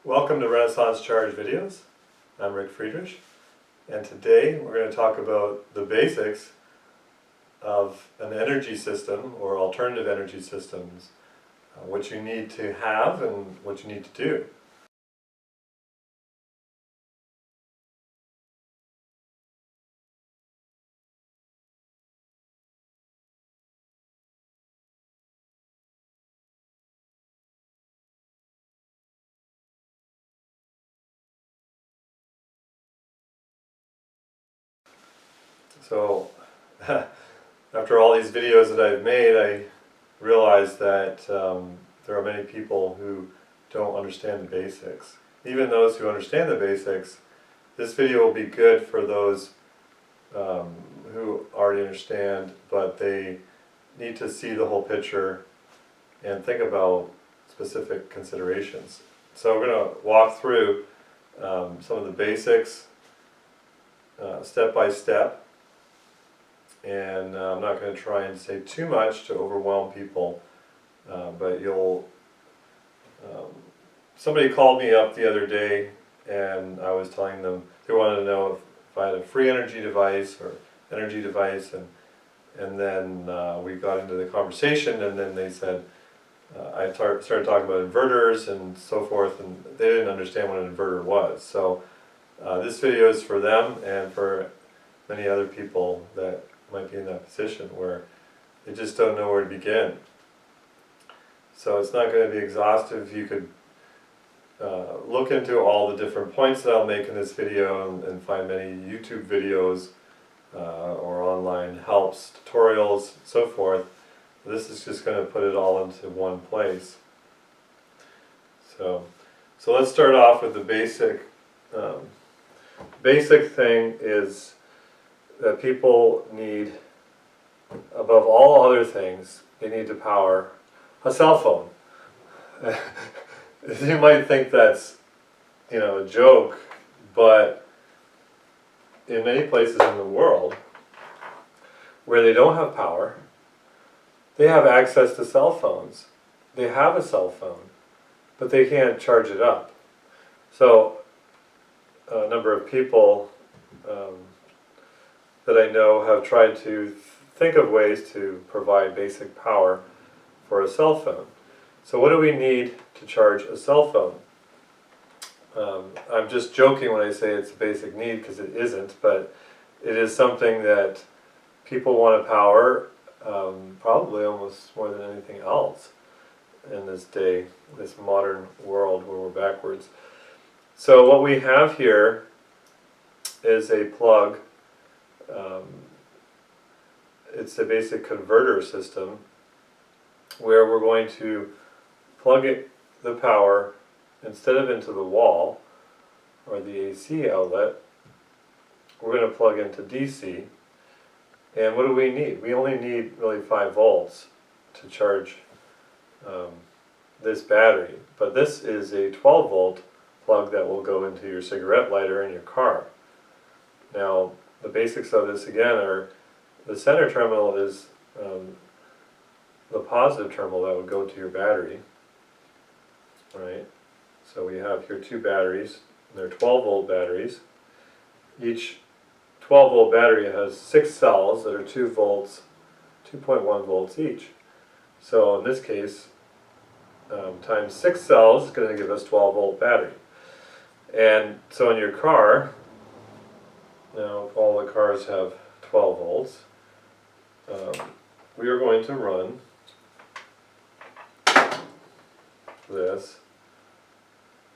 Welcome to Renaissance Charge Videos. I'm Rick Friedrich, and today we're going to talk about the basics of an energy system or alternative energy systems, what you need to have and what you need to do. So, after all these videos that I've made, I realized that there are many people who don't understand the basics. Even those who understand the basics, this video will be good for those who already understand, but they need to see the whole picture and think about specific considerations. So we're going to walk through some of the basics step by step. And I'm not going to try and say too much to overwhelm people, but somebody called me up the other day and I was telling them they wanted to know if I had a free energy device or energy device, and then we got into the conversation, and then they said, I started talking about inverters and so forth, and they didn't understand what an inverter was. So this video is for them and for many other people that might be in that position where they just don't know where to begin. So it's not going to be exhaustive. You could look into all the different points that I'll make in this video and find many YouTube videos or online helps, tutorials, so forth. This is just going to put it all into one place. So let's start off with the basic thing is that people need, above all other things, they need to power a cell phone. You might think that's, a joke, but in many places in the world where they don't have power, they have access to cell phones. They have a cell phone, but they can't charge it up. So a number of people that I know have tried to think of ways to provide basic power for a cell phone. So what do we need to charge a cell phone? I'm just joking when I say it's a basic need, because it isn't, but it is something that people want to power probably almost more than anything else in this day, this modern world where we're backwards. So what we have here is a plug. It's a basic converter system where we're going to plug the power, instead of into the wall or the AC outlet, we're going to plug into DC. And what do we need? We only need really 5 volts to charge this battery, but this is a 12 volt plug that will go into your cigarette lighter in your car. Now, the basics of this again are the center terminal is the positive terminal that would go to your battery. Right? So we have here 2 batteries, and they're 12 volt batteries. Each 12 volt battery has 6 cells that are 2 volts, 2.1 volts each. So in this case, times 6 cells is going to give us 12 volt battery. And so in your car, now all the cars have 12 volts, we are going to run this.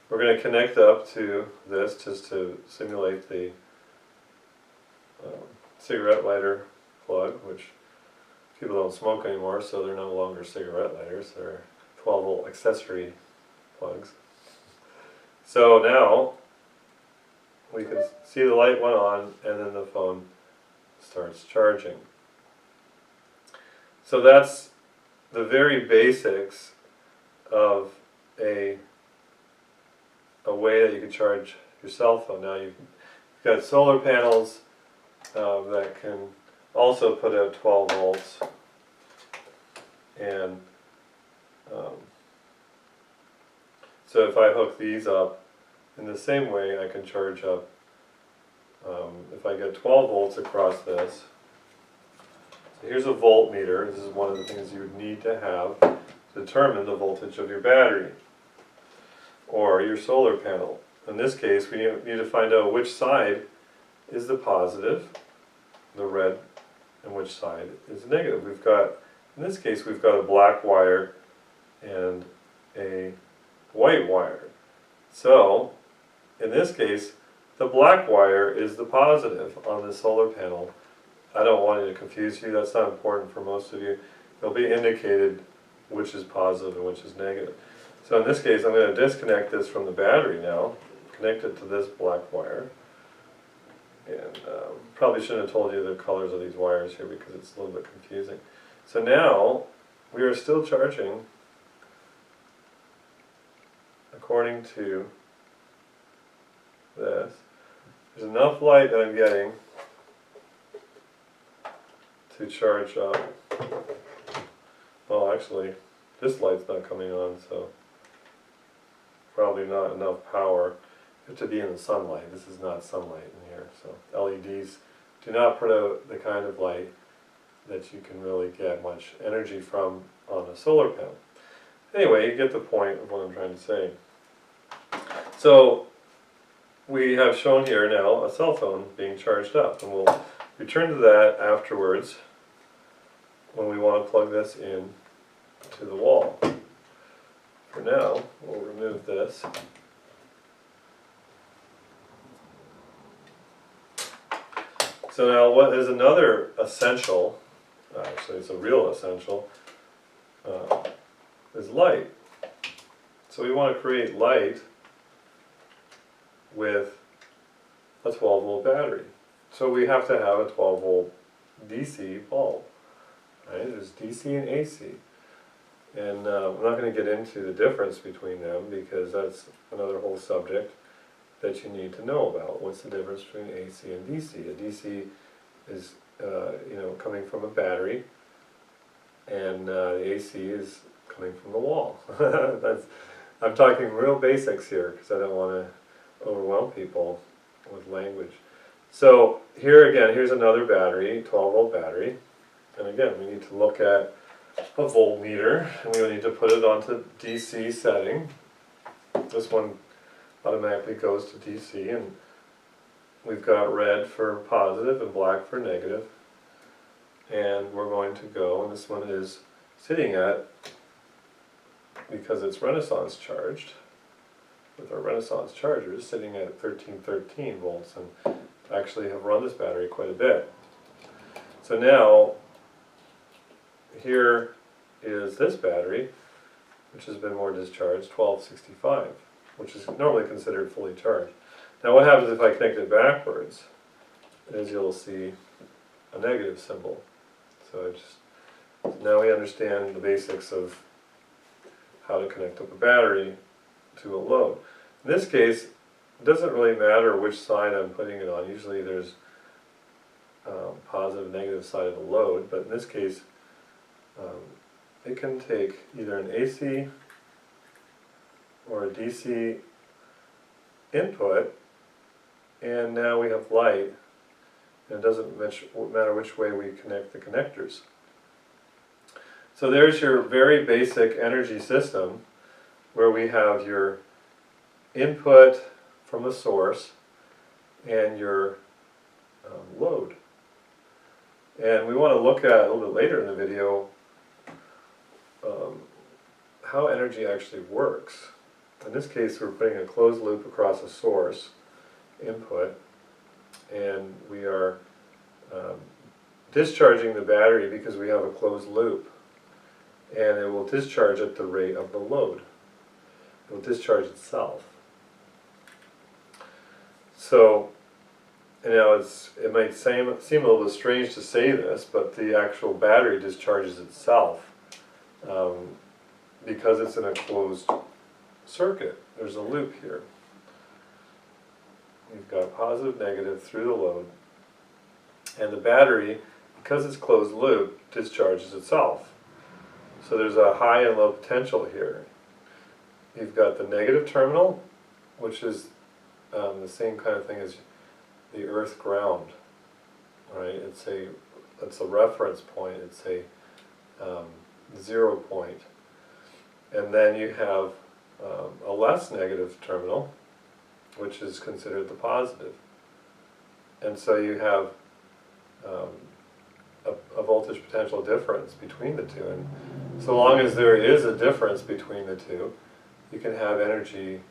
We're going to connect up to this just to simulate the cigarette lighter plug, which people don't smoke anymore, so they're no longer cigarette lighters, they're 12 volt accessory plugs. So now we can see the light went on and then the phone starts charging. So that's the very basics of a way that you can charge your cell phone. Now you've got solar panels that can also put out 12 volts, and So if I hook these up in the same way, I can charge up, if I get 12 volts across this. So here's a voltmeter. This is one of the things you would need to have to determine the voltage of your battery or your solar panel. In this case, we need to find out which side is the positive, the red, and which side is negative. We've got, in this case, we've got a black wire and a white wire. So, in this case, the black wire is the positive on the solar panel. I don't want to confuse you, that's not important for most of you. It'll be indicated which is positive and which is negative. So in this case, I'm going to disconnect this from the battery now, connect it to this black wire. And probably shouldn't have told you the colors of these wires here because it's a little bit confusing. So now, we are still charging according to this. There's enough light that I'm getting to charge up. Well, actually, this light's not coming on, so probably not enough power. You have to be in the sunlight. This is not sunlight in here, so LEDs do not put out the kind of light that you can really get much energy from on a solar panel. Anyway, you get the point of what I'm trying to say. So we have shown here now a cell phone being charged up, and we'll return to that afterwards when we want to plug this in to the wall. For now, we'll remove this. So now what is another essential, actually it's a real essential, is light. So we want to create light with a 12 volt battery. So we have to have a 12 volt DC bulb. Right? There's DC and AC. And I'm not going to get into the difference between them because that's another whole subject that you need to know about. What's the difference between AC and DC? A DC is coming from a battery, and the AC is coming from the wall. I'm talking real basics here because I don't want to overwhelm people with language. So here again, here's another battery, 12 volt battery, and again we need to look at a voltmeter, and we need to put it onto DC setting. This one automatically goes to DC, and we've got red for positive and black for negative. And we're going to go, and this one is sitting at, because it's Renaissance charged, with our Renaissance chargers, sitting at 1313 volts, and actually have run this battery quite a bit. So now, here is this battery, which has been more discharged, 1265, which is normally considered fully charged. Now what happens if I connect it backwards, is you'll see a negative symbol. So now we understand the basics of how to connect up a battery to a load. In this case, it doesn't really matter which side I'm putting it on. Usually there's positive and negative side of the load, but in this case it can take either an AC or a DC input, and now we have light, and it doesn't matter which way we connect the connectors. So there's your very basic energy system, where we have your input from a source and your load. And we want to look at, a little bit later in the video, how energy actually works. In this case, we're putting a closed loop across a source input, and we are discharging the battery because we have a closed loop, and it will discharge at the rate of the load. It will discharge itself. So, it might seem a little bit strange to say this, but the actual battery discharges itself because it's in a closed circuit. There's a loop here. You've got positive, negative through the load, and the battery, because it's closed loop, discharges itself. So there's a high and low potential here. you've got the negative terminal, which is the same kind of thing as the earth ground, right? It's a reference point, it's a 0 point. And then you have a less negative terminal, which is considered the positive. And so you have a voltage potential difference between the two. And so long as there is a difference between the two, you can have energy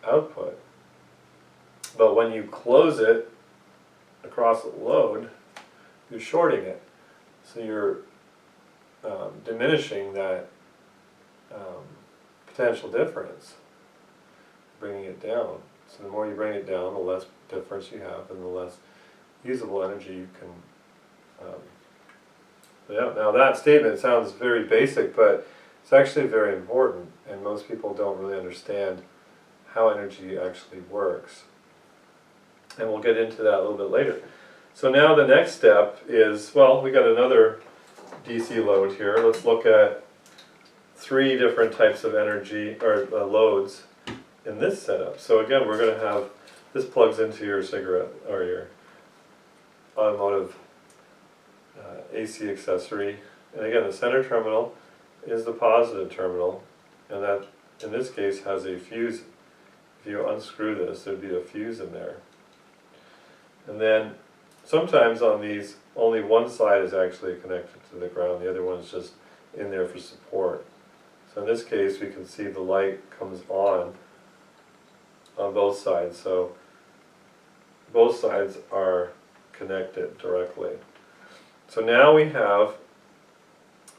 output. But when you close it across the load, you're shorting it. So you're diminishing that potential difference, bringing it down. So the more you bring it down, the less difference you have and the less usable energy you can. Yeah. Now that statement sounds very basic, but it's actually very important, and most people don't really understand how energy actually works. And we'll get into that a little bit later. So now the next step is, well, we got another DC load here. Let's look at 3 different types of energy, or loads in this setup. So again, we're going to have, this plugs into your cigarette, or your automotive AC accessory. And again, the center terminal is the positive terminal, and that, in this case, has a fuse. If you unscrew this, there'd be a fuse in there. And then, sometimes on these, only one side is actually connected to the ground, the other one's just in there for support. So in this case, we can see the light comes on both sides. So both sides are connected directly. So now we have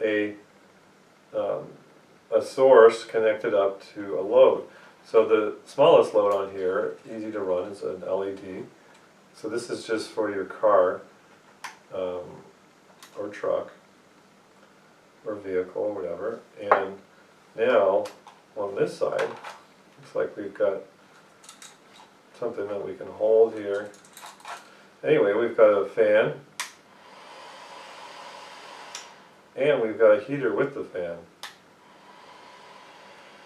a source connected up to a load. So the smallest load on here, easy to run, is an LED. So this is just for your car, or truck, or vehicle, or whatever. And now, on this side, looks like we've got something that we can hold here. Anyway, we've got a fan, and we've got a heater with the fan.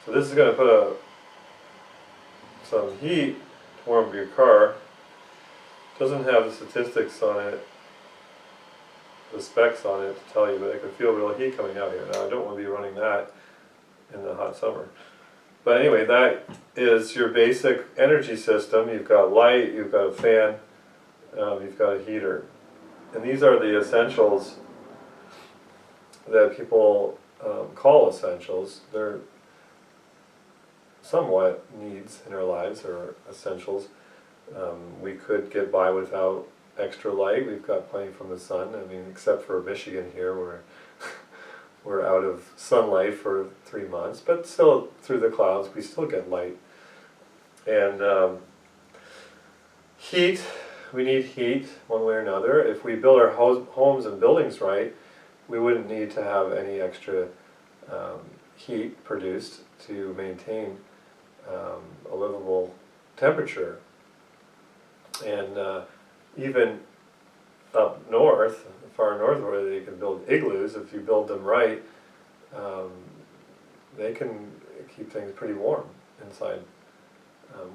So this is going to put some heat to warm your car. Doesn't have the statistics on it, the specs on it to tell you, but I can feel real heat coming out here. Now I don't want to be running that in the hot summer. But anyway, that is your basic energy system. You've got light, you've got a fan, you've got a heater. And these are the essentials that people call essentials. They're somewhat needs in our lives, or essentials. We could get by without extra light. We've got plenty from the sun. I mean, except for Michigan here, where we're out of sunlight for 3 months, but still through the clouds we still get light. And heat, we need heat one way or another. If we build our homes and buildings right, we wouldn't need to have any extra heat produced to maintain a livable temperature. And even up north, far north, where they can build igloos, if you build them right, they can keep things pretty warm inside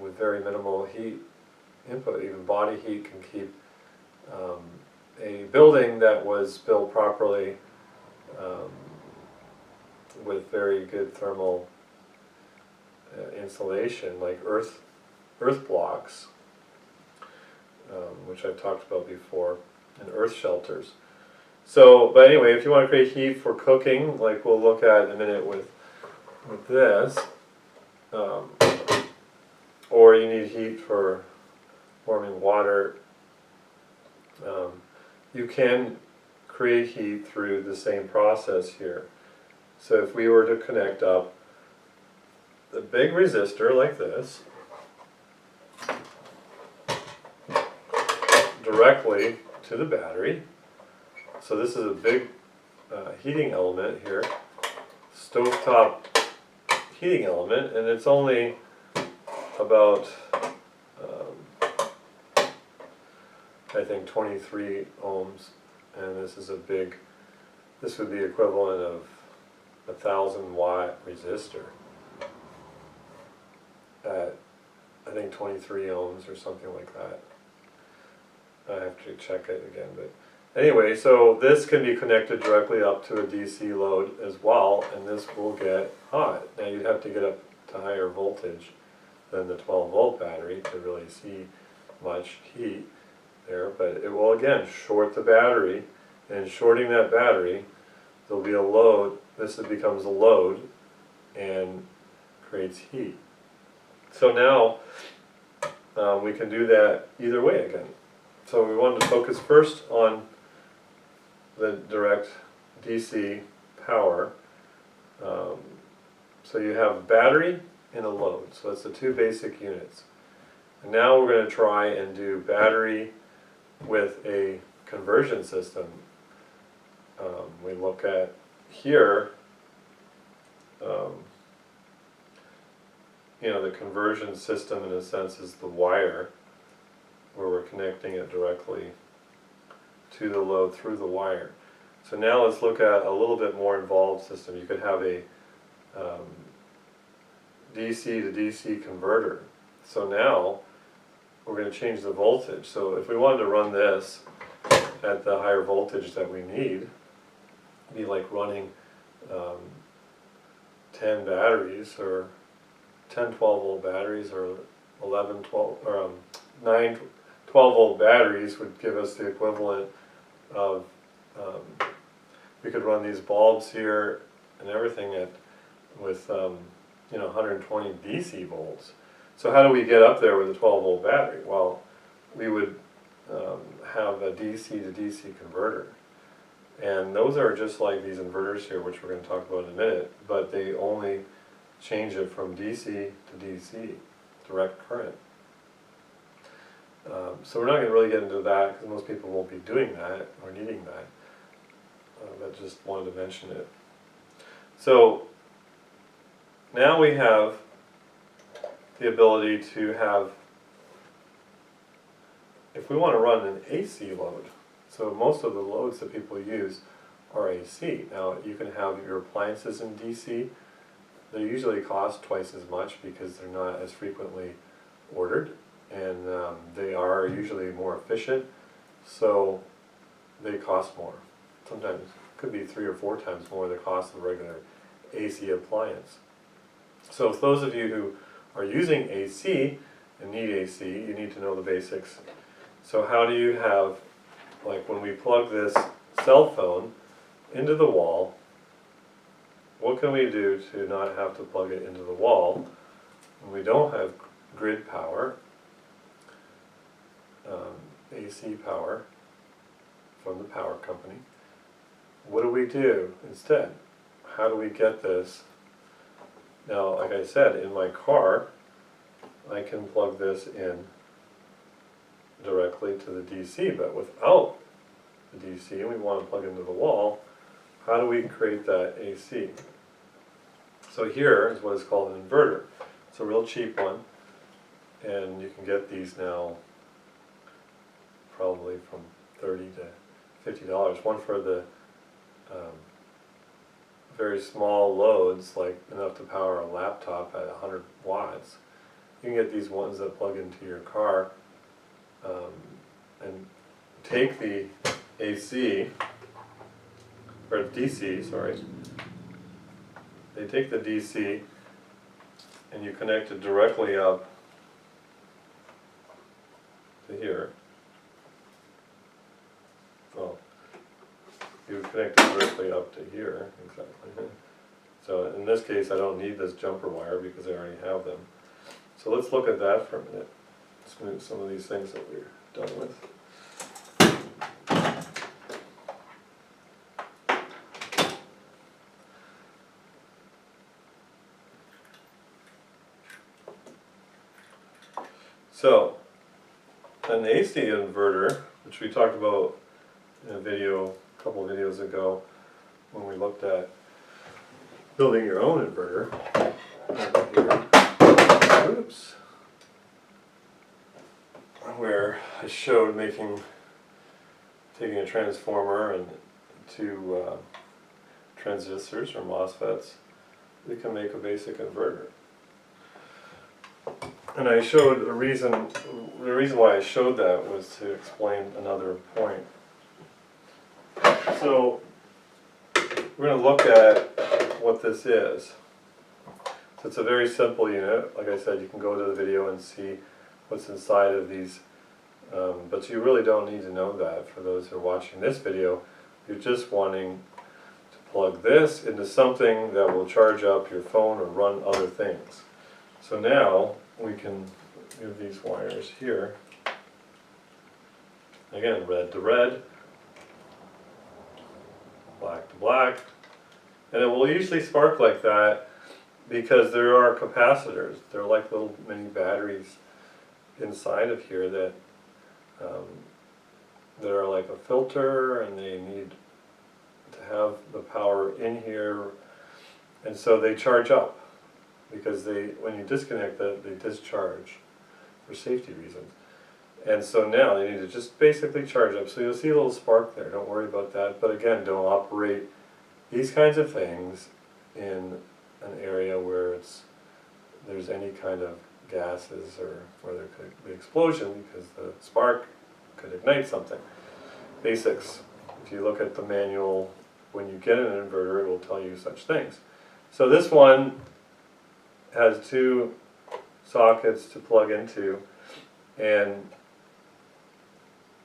with very minimal heat input. Even body heat can keep a building that was built properly with very good thermal insulation, like earth blocks, which I've talked about before, and earth shelters. So, but anyway, if you want to create heat for cooking, like we'll look at in a minute with this, or you need heat for warming water, you can create heat through the same process here. So if we were to connect up the big resistor like this directly to the battery, so this is a big heating element here, stovetop heating element, and it's only about I think 23 ohms, and this is a big, this would be equivalent of 1,000 watt resistor. at, I think, 23 ohms or something like that. I have to check it again, but anyway, so this can be connected directly up to a DC load as well, and this will get hot. Now you'd have to get up to higher voltage than the 12-volt battery to really see much heat there, but it will again short the battery, and shorting that battery, there'll be a load. This becomes a load and creates heat. So now we can do that either way again. So we wanted to focus first on the direct DC power. So you have a battery and a load. So that's the two basic units. And now we're going to try and do battery with a conversion system. We look at here, the conversion system in a sense is the wire, where we're connecting it directly to the load through the wire. So now let's look at a little bit more involved system. You could have a DC to DC converter. So now we're going to change the voltage. So if we wanted to run this at the higher voltage that we need, it'd be like running 10 batteries, or 10 12-volt batteries, or 11 12 or 9 12-volt batteries would give us the equivalent of, we could run these bulbs here and everything at with 120 DC volts. So how do we get up there with a 12-volt battery? Well, we would have a DC to DC converter. And those are just like these inverters here, which we're going to talk about in a minute, but they only change it from DC to DC, direct current. So we're not going to really get into that because most people won't be doing that or needing that. But just wanted to mention it. So now we have the ability to have, if we want to run an AC load, so most of the loads that people use are AC. Now you can have your appliances in DC. They usually cost twice as much because they're not as frequently ordered, and they are usually more efficient, so they cost more. Sometimes it could be 3 or 4 times more the cost of a regular AC appliance. So for those of you who are using AC and need AC, you need to know the basics. So how do you have, like when we plug this cell phone into the wall, what can we do to not have to plug it into the wall when we don't have grid power, AC power from the power company? What do we do instead? How do we get this? Now, like I said, in my car, I can plug this in directly to the DC, but without the DC, we want to plug into the wall. How do we create that AC? So here is what is called an inverter. It's a real cheap one, and you can get these now probably from $30 to $50. One for the very small loads, like enough to power a laptop at 100 watts. You can get these ones that plug into your car and take the AC, or DC, sorry. They take the DC and you connect it directly up to here. Well, you connect it directly up to here, exactly. So in this case I don't need this jumper wire because I already have them. So let's look at that for a minute. Let's move some of these things that we're done with. So, an AC inverter, which we talked about in a video, a couple of videos ago, when we looked at building your own inverter. Oops. Where I showed taking a transformer and 2 transistors or MOSFETs, we can make a basic inverter. And I showed the reason why I showed that was to explain another point. So we're going to look at what this is. So it's a very simple unit. Like I said, you can go to the video and see what's inside of these, but you really don't need to know that. For those who are watching this video, you're just wanting to plug this into something that will charge up your phone or run other things. So now we can move these wires here. Again, red to red, black to black, and it will usually spark like that because there are capacitors. They're like little mini batteries inside of here that are like a filter, and they need to have the power in here, and so they charge up because when you disconnect that, they discharge for safety reasons. And so now they need to just basically charge up. So you'll see a little spark there, don't worry about that. But again, don't operate these kinds of things in an area where there's any kind of gases or where there could be explosion, because the spark could ignite something. Basics. If you look at the manual, when you get an inverter, it will tell you such things. So this one has two sockets to plug into, and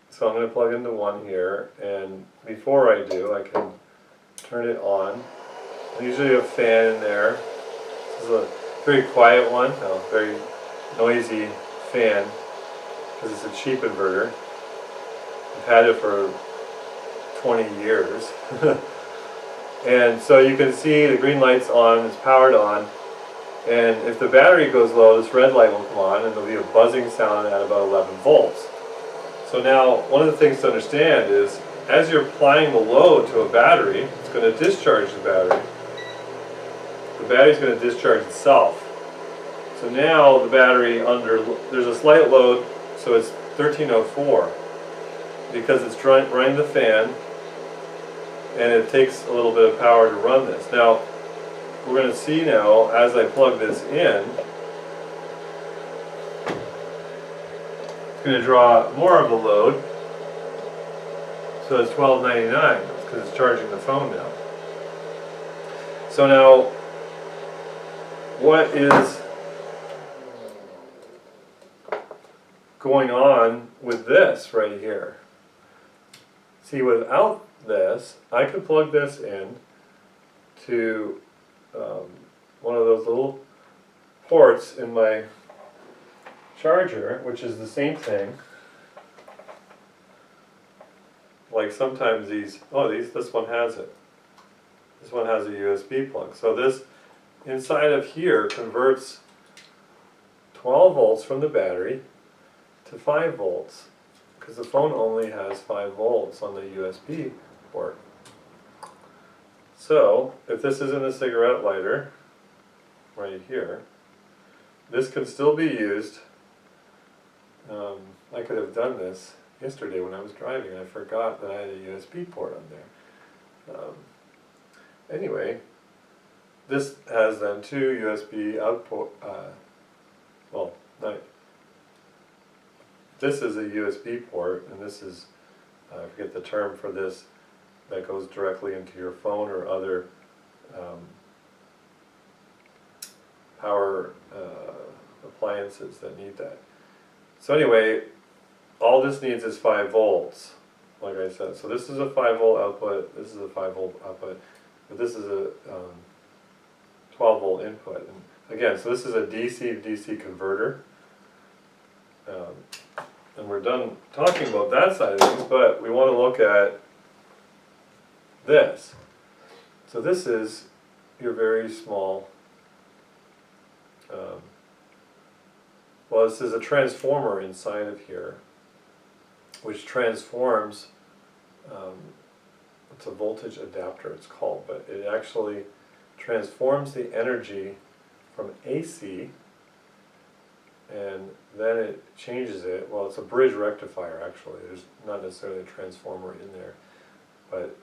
so I'm going to plug into one here, and before I do, I can turn it on. There's usually a fan in there. This is a very quiet one, no, very noisy fan, because it's a cheap inverter. I've had it for 20 years. And so you can see the green light's on, it's powered on, and if the battery goes low, this red light will come on, and there'll be a buzzing sound at about 11 volts. So now, one of the things to understand is, as you're applying the load to a battery, it's going to discharge the battery. The battery's going to discharge itself. So now the battery there's a slight load, so it's 1304, because it's running the fan, and it takes a little bit of power to run this. Now, we're going to see now, as I plug this in, it's going to draw more of a load, so it's $12.99, because it's charging the phone now. So now, what is going on with this right here? See, without this, I could plug this in to one of those little ports in my charger, which is the same thing. Like sometimes this one has it. This one has a USB plug. So this inside of here converts 12 volts from the battery to 5 volts, because the phone only has 5 volts on the USB port. So if this isn't a cigarette lighter right here, this can still be used. I could have done this yesterday when I was driving, and I forgot that I had a USB port on there. Anyway, this has then two USB output, this is a USB port, and this is, I forget the term for this, that goes directly into your phone or other power appliances that need that. So anyway, all this needs is 5 volts, like I said. So this is a 5 volt output, this is a 5 volt output, but this is a 12 volt input. And again, so this is a DC to DC converter. And we're done talking about that side of things, but we want to look at this. So this is your very small, this is a transformer inside of here, which transforms, it's a voltage adapter it's called, but it actually transforms the energy from AC, and then it changes it. Well, it's a bridge rectifier actually, there's not necessarily a transformer in there, but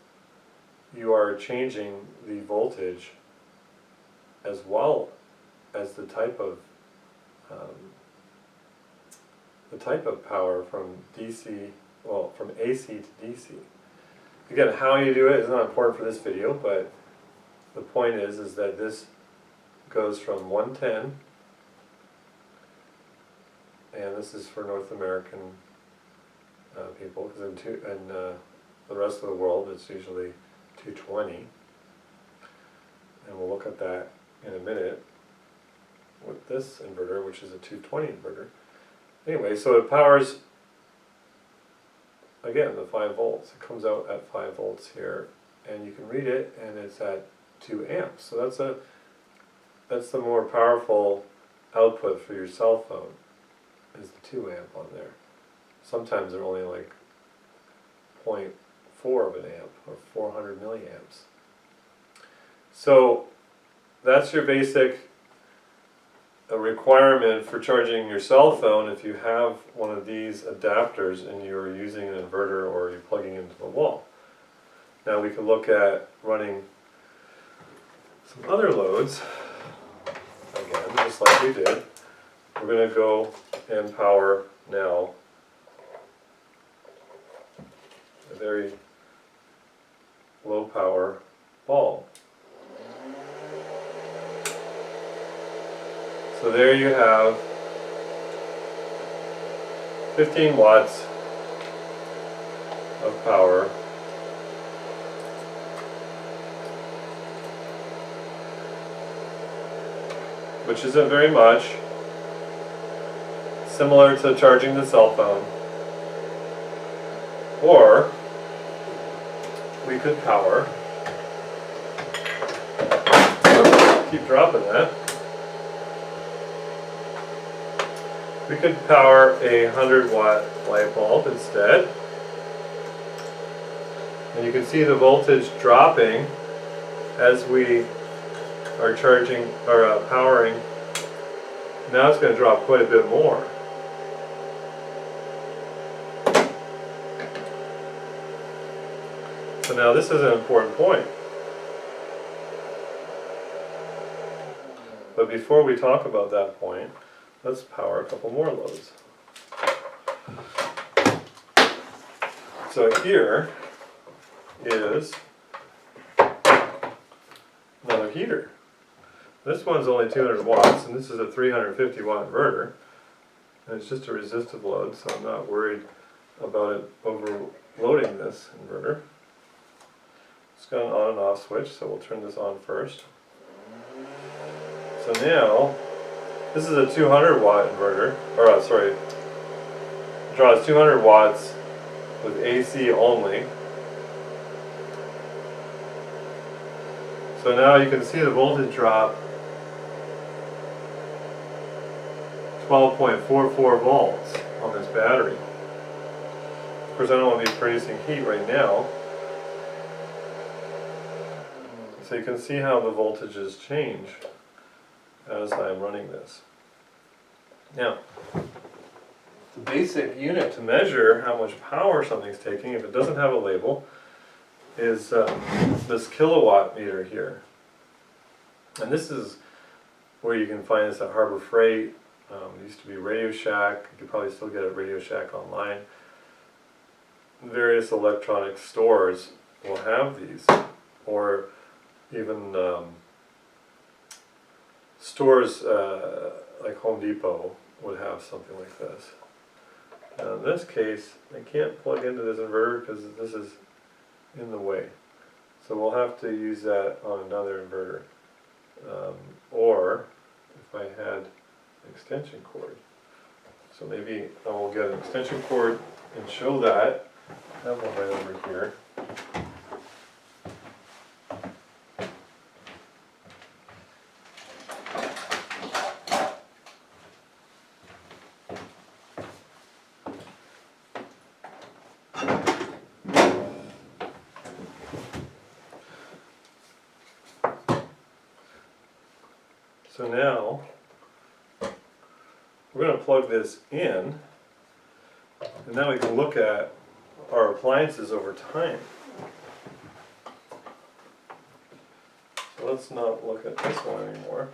you are changing the voltage as well as the type of the type of power from DC, well, from AC to DC. Again, how you do it is not important for this video, but the point is that this goes from 110, and this is for North American people, because in the rest of the world it's usually 220, and we'll look at that in a minute with this inverter, which is a 220 inverter. Anyway, so it powers, again, the 5 volts. It comes out at 5 volts here, and you can read it, and it's at 2 amps. So that's the more powerful output for your cell phone, is the 2 amp on there. Sometimes they're only like 0.4 of an amp, or 400 milliamps. So that's your basic requirement for charging your cell phone if you have one of these adapters and you're using an inverter or you're plugging into the wall. Now we can look at running some other loads, again, just like we did. We're going to go and power now a very low power bulb. So there you have 15 watts of power, which isn't very much, similar to charging the cell phone. Or we could power, keep dropping that. We could power a 100-watt light bulb instead. And you can see the voltage dropping as we are charging or powering. Now it's going to drop quite a bit more. So now this is an important point. But before we talk about that point, let's power a couple more loads. So here is another heater. This one's only 200 watts, and this is a 350 watt inverter. And it's just a resistive load, so I'm not worried about it overloading this inverter. It's got an on and off switch, so we'll turn this on first. So now, this is a 200 watt inverter, or sorry, it draws 200 watts with AC only. So now you can see the voltage drop 12.44 volts on this battery. Of course, I don't want to be producing heat right now. So you can see how the voltages change as I'm running this. Now, the basic unit to measure how much power something's taking, if it doesn't have a label, is this kilowatt meter here. And this is where you can find this at Harbor Freight. It used to be Radio Shack. You could probably still get it at Radio Shack online. Various electronic stores will have these, or even stores like Home Depot would have something like this. Now in this case, I can't plug into this inverter because this is in the way. So we'll have to use that on another inverter. Or if I had an extension cord. So maybe I will get an extension cord and show that. I have one right over here. So now, we're going to plug this in, and now we can look at our appliances over time. So let's not look at this one anymore.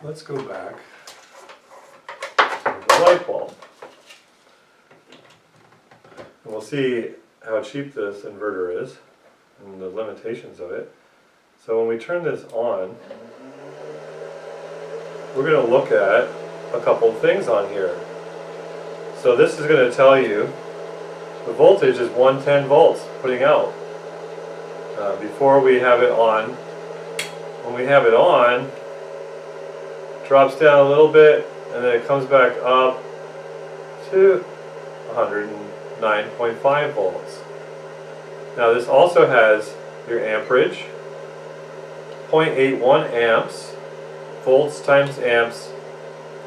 Let's go back light bulb. And we'll see how cheap this inverter is and the limitations of it. So when we turn this on, we're going to look at a couple of things on here. So this is going to tell you the voltage is 110 volts putting out. Before we have it on, when we have it on, it drops down a little bit and then it comes back up to 109.5 volts. Now this also has your amperage, 0.81 amps, volts times amps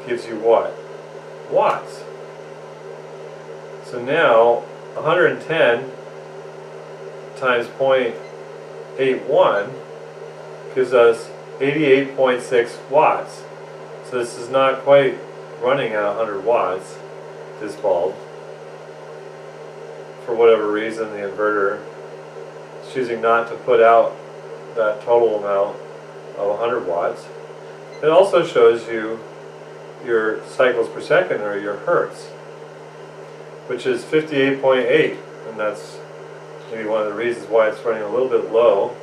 gives you what? Watts. So now 110 times 0.81 gives us 88.6 watts. So this is not quite running at 100 watts, this bulb. For whatever reason, the inverter is choosing not to put out that total amount of 100 watts. It also shows you your cycles per second, or your hertz, which is 58.8, and that's maybe one of the reasons why it's running a little bit low,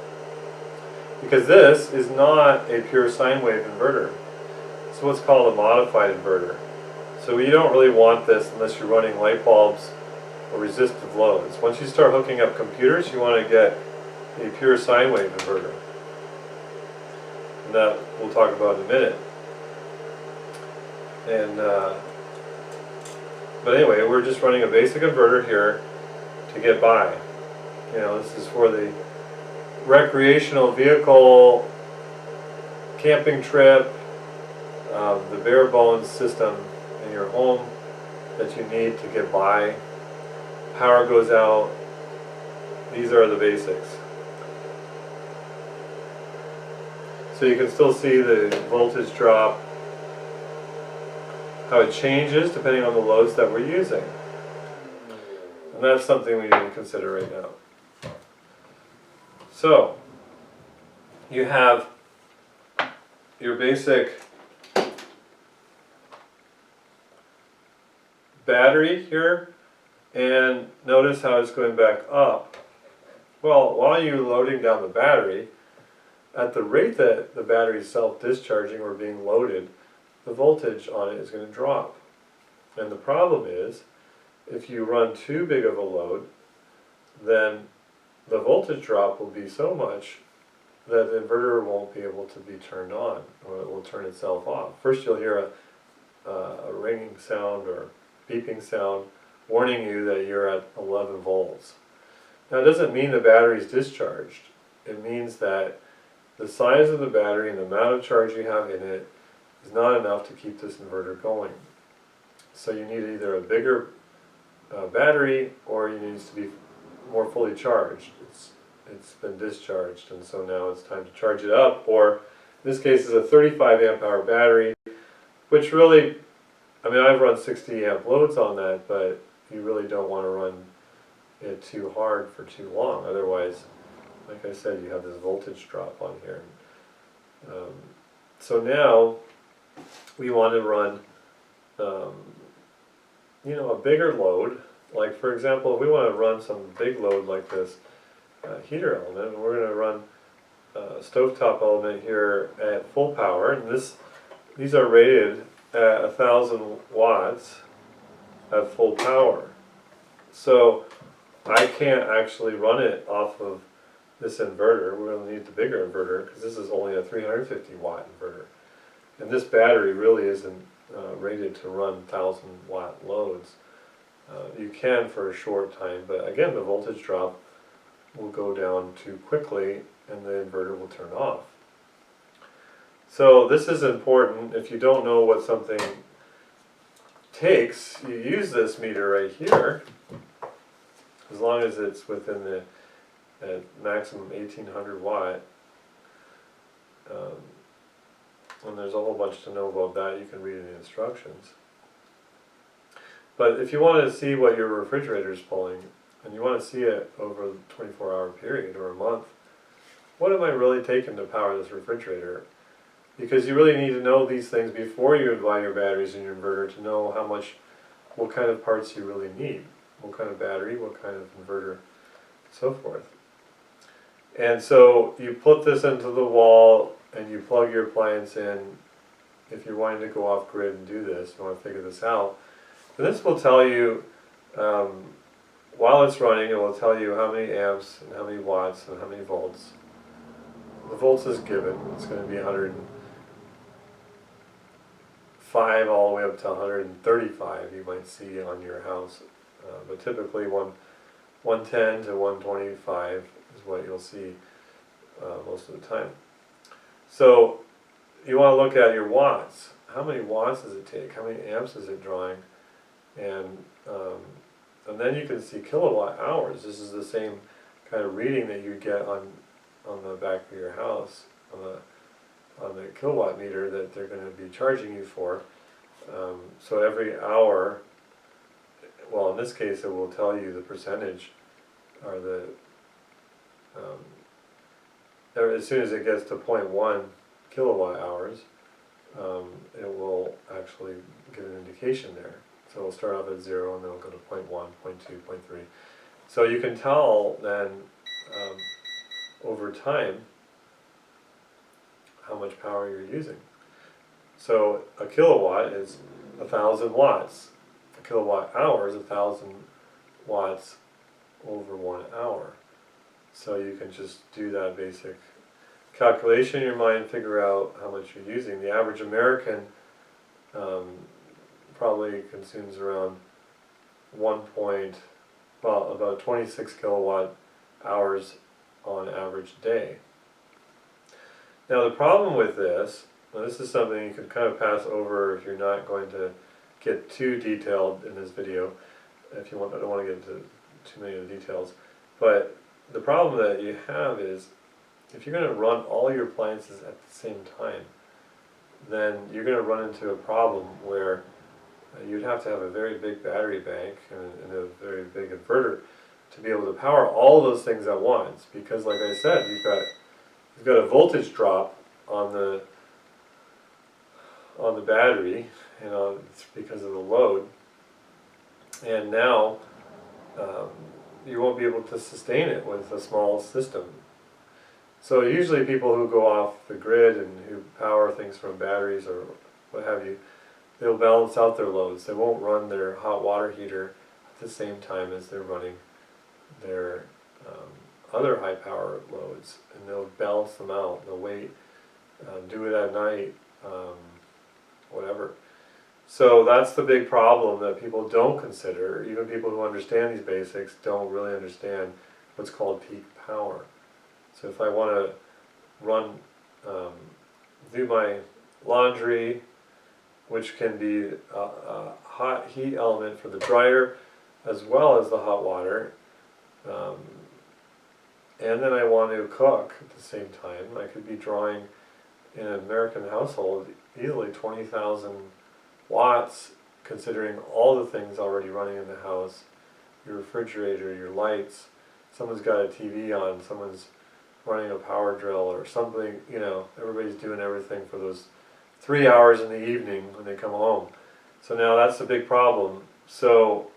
because this is not a pure sine wave inverter. It's what's called a modified inverter. So you don't really want this unless you're running light bulbs or resistive loads. Once you start hooking up computers, you want to get a pure sine wave inverter. And that we'll talk about in a minute. And but anyway, we're just running a basic inverter here to get by. You know, this is for the recreational vehicle, camping trip, the bare bones system in your home that you need to get by. Power goes out. These are the basics. So you can still see the voltage drop, how it changes depending on the loads that we're using. And that's something we need to consider right now. So, you have your basic battery here, and notice how it's going back up. Well, while you're loading down the battery, at the rate that the battery is self-discharging or being loaded, the voltage on it is going to drop. And the problem is, if you run too big of a load, then the voltage drop will be so much that the inverter won't be able to be turned on, or it will turn itself off. First you'll hear a ringing sound or beeping sound warning you that you're at 11 volts. Now it doesn't mean the battery is discharged. It means that the size of the battery and the amount of charge you have in it is not enough to keep this inverter going. So you need either a bigger battery, or it needs to be more fully charged. It's been discharged, and so now it's time to charge it up. Or in this case, is a 35 amp hour battery, which really, I mean, I've run 60 amp loads on that, but you really don't want to run it too hard for too long. Otherwise, like I said, you have this voltage drop on here. So now we want to run, you know, a bigger load. Like for example, if we want to run some big load like this heater element, we're going to run a stovetop element here at full power, and these are rated at 1,000 watts at full power. So I can't actually run it off of this inverter. We're going to need the bigger inverter because this is only a 350 watt inverter. And this battery really isn't rated to run 1,000 watt loads. You can for a short time, but again the voltage drop will go down too quickly and the inverter will turn off. So this is important. If you don't know what something takes, you use this meter right here, as long as it's within the maximum 1800 watt. And there's a whole bunch to know about that. You can read in the instructions. But if you want to see what your refrigerator is pulling, and you want to see it over a 24-hour period or a month, what am I really taking to power this refrigerator? because you really need to know these things before you buy your batteries and your inverter to know what kind of parts you really need, what kind of battery, what kind of inverter, so forth. And so you put this into the wall and you plug your appliance in. If you're wanting to go off grid and do this, you want to figure this out. And this will tell you, while it's running, it will tell you how many amps and how many watts and how many volts. The volts is given. It's going to be 105 all the way up to 135 you might see on your house. But typically 110 to 125 is what you'll see most of the time. So you want to look at your watts. How many watts does it take? How many amps is it drawing? And then you can see kilowatt hours. This is the same kind of reading that you get on the back of your house, on the kilowatt meter that they're going to be charging you for. So every hour, well in this case it will tell you the percentage, or as soon as it gets to 0.1 kilowatt hours, it will actually give an indication there. So it'll start off at 0 and then it'll go to 0.1, 0.2, 0.3. So you can tell then over time how much power you're using. So a kilowatt is 1,000 watts. A kilowatt hour is 1,000 watts over 1 hour. So you can just do that basic calculation in your mind, figure out how much you're using. The average American probably consumes around about 26 kilowatt hours on average day. Now the problem with this, now this is something you can kind of pass over if you're not going to get too detailed in this video, if you want. I don't want to get into too many of the details, but the problem that you have is if you're going to run all your appliances at the same time, then you're going to run into a problem where you'd have to have a very big battery bank and a very big inverter to be able to power all those things at once, because like I said, you've got a voltage drop on the battery, it's because of the load, and now you won't be able to sustain it with a small system. So usually people who go off the grid and who power things from batteries or what have you, they'll balance out their loads. They won't run their hot water heater at the same time as they're running their other high power loads, and they'll balance them out. They'll wait, do it at night, whatever. So that's the big problem that people don't consider. Even people who understand these basics don't really understand what's called peak power. So if I want to run, do my laundry, which can be a hot heat element for the dryer as well as the hot water, and then I want to cook at the same time, I could be drawing in an American household easily 20,000 watts, considering all the things already running in the house, your refrigerator, your lights, someone's got a TV on, someone's running a power drill or something, everybody's doing everything for those 3 hours in the evening when they come home. So now that's a big problem. So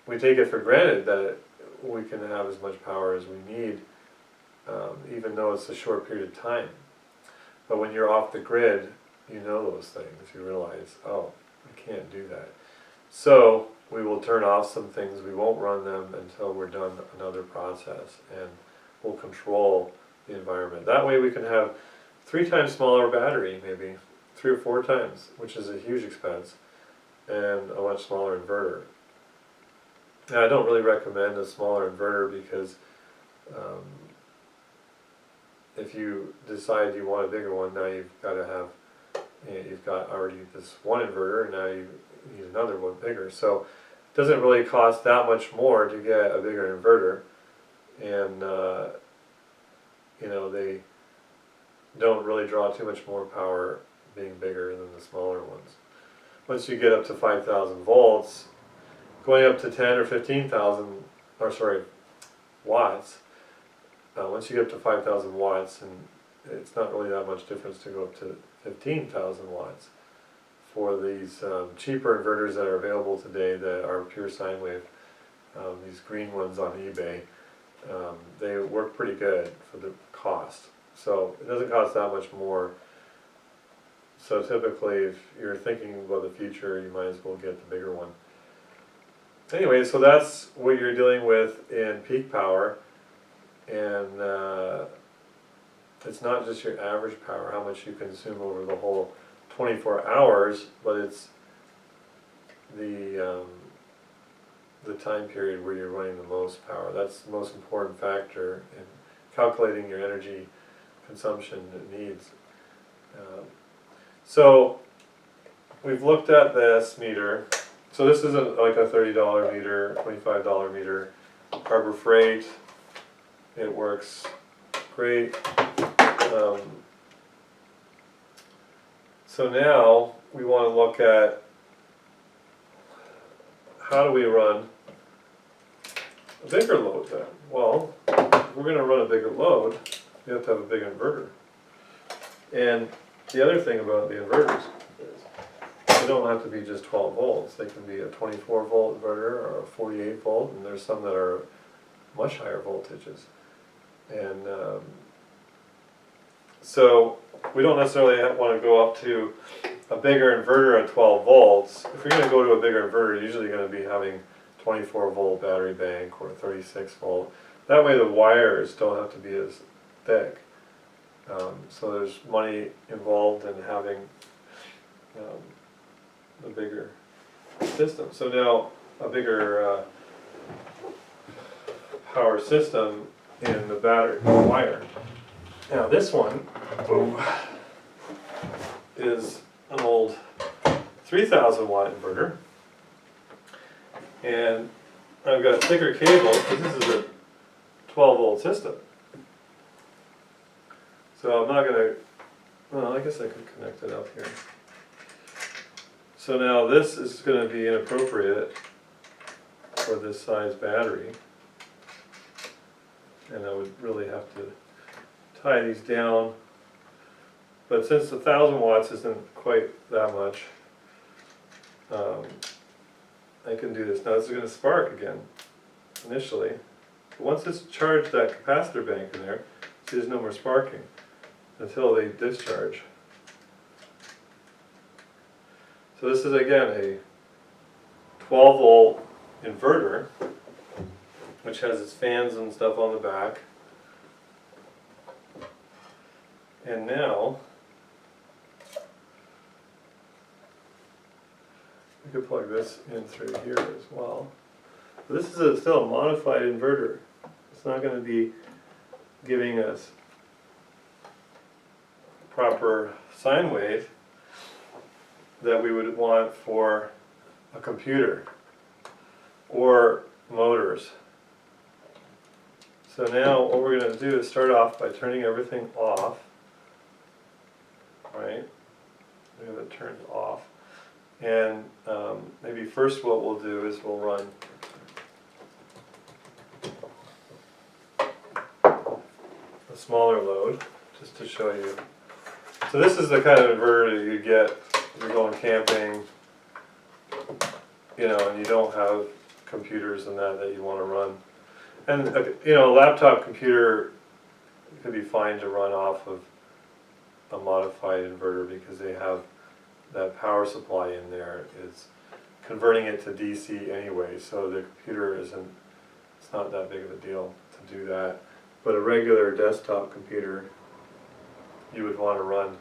we take it for granted that we can have as much power as we need, even though it's a short period of time. But when you're off the grid, you know those things. You realize, oh, I can't do that. So we will turn off some things. We won't run them until we're done another process, and we'll control the environment. That way we can have 3 times smaller battery, maybe 3 or 4 times, which is a huge expense, and a much smaller inverter. Now, I don't really recommend a smaller inverter because if you decide you want a bigger one, now you've got to have, you've got already this one inverter, and now you need another one bigger. So it doesn't really cost that much more to get a bigger inverter, and they don't really draw too much more power being bigger than the smaller ones. Once you get up to 5,000 volts, going up to 10 or 15,000, watts, once you get up to 5,000 watts and it's not really that much difference to go up to 15,000 watts. For these cheaper inverters that are available today that are pure sine wave, these green ones on eBay, they work pretty good for the cost. So it doesn't cost that much more. So typically if you're thinking about the future, you might as well get the bigger one. Anyway, so that's what you're dealing with in peak power. And it's not just your average power, how much you consume over the whole 24 hours, but it's the time period where you're running the most power. That's the most important factor in calculating your energy consumption needs. So we've looked at this meter. So this isn't like a $30 meter, $25 meter. Harbor Freight, it works great. So now we want to look at how do we run a bigger load then? Well, if we're going to run a bigger load, you have to have a big inverter. And the other thing about the inverters is they don't have to be just 12 volts. They can be a 24 volt inverter or a 48 volt, and there's some that are much higher voltages. And so we don't necessarily want to go up to a bigger inverter at 12 volts. If you're going to go to a bigger inverter, you're usually going to be having 24 volt battery bank or 36 volt. That way the wires don't have to be as thick. So there's money involved in having a bigger system. So now a bigger power system in the battery wire. Now this one is an old 3,000 watt inverter, and I've got thicker cables because this is a 12 volt system. So I'm not going to, well, I guess I could connect it up here. So now this is going to be inappropriate for this size battery, and I would really have to tie these down. But since 1,000 watts isn't quite that much, I can do this. Now this is going to spark again, initially. But once it's charged that capacitor bank in there, see there's no more sparking until they discharge. So this is again a 12 volt inverter, which has its fans and stuff on the back. And now we could plug this in through here as well. But this is still a modified inverter. It's not going to be giving us proper sine wave that we would want for a computer or motors. So now what we're going to do is start off by turning everything off. Right? We have it turned off. And maybe first what we'll do is we'll run a smaller load, just to show you. So this is the kind of inverter that you get if you're going camping, you know, and you don't have computers and that you want to run. And you know, a laptop computer could be fine to run off of a modified inverter because they have that power supply in there is converting it to DC anyway, so the computer isn't, it's not that big of a deal to do that. But a regular desktop computer you would want to run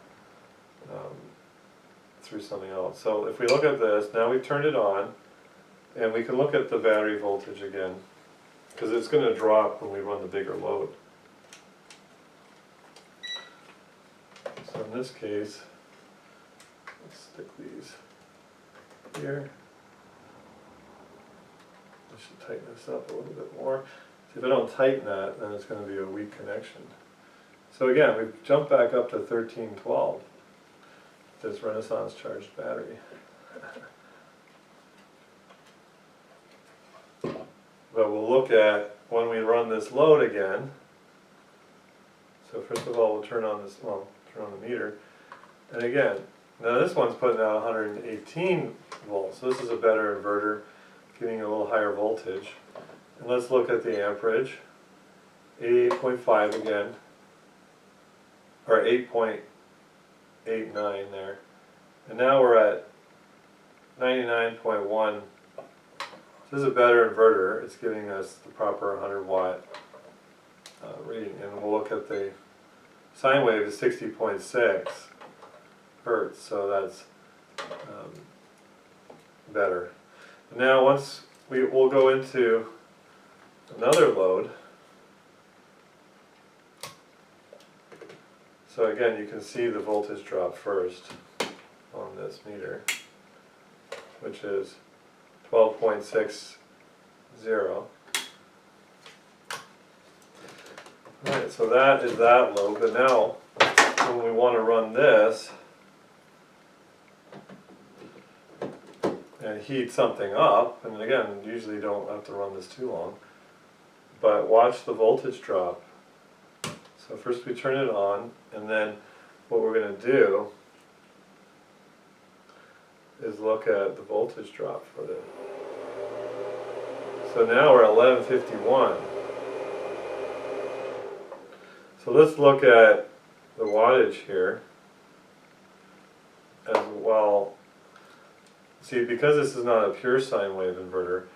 through something else. So if we look at this, now we've turned it on, and we can look at the battery voltage again, because it's going to drop when we run the bigger load. So in this case, let's stick these here. I should tighten this up a little bit more. See, if I don't tighten that, then it's going to be a weak connection. So again, we've jumped back up to 1312, this Renaissance charged battery. But we'll look at when we run this load again. So first of all, we'll turn on this, well, turn on the meter. And again, now this one's putting out 118 volts. So this is a better inverter, giving a little higher voltage. And let's look at the amperage. 88.5 again, or 8.89 there. And now we're at 99.1. This is a better inverter. It's giving us the proper 100 watt reading. And we'll look at the sine wave is 60.6 hertz, so that's better. And now once we'll go into another load. So again, you can see the voltage drop first on this meter, which is 12.60. Alright, so that is that load, but now when we want to run this and heat something up, and again, usually don't have to run this too long, but watch the voltage drop. So first we turn it on, and then what we're going to do is look at the voltage drop for it. So now we're at 1151. So let's look at the wattage here as well. See, because this is not a pure sine wave inverter,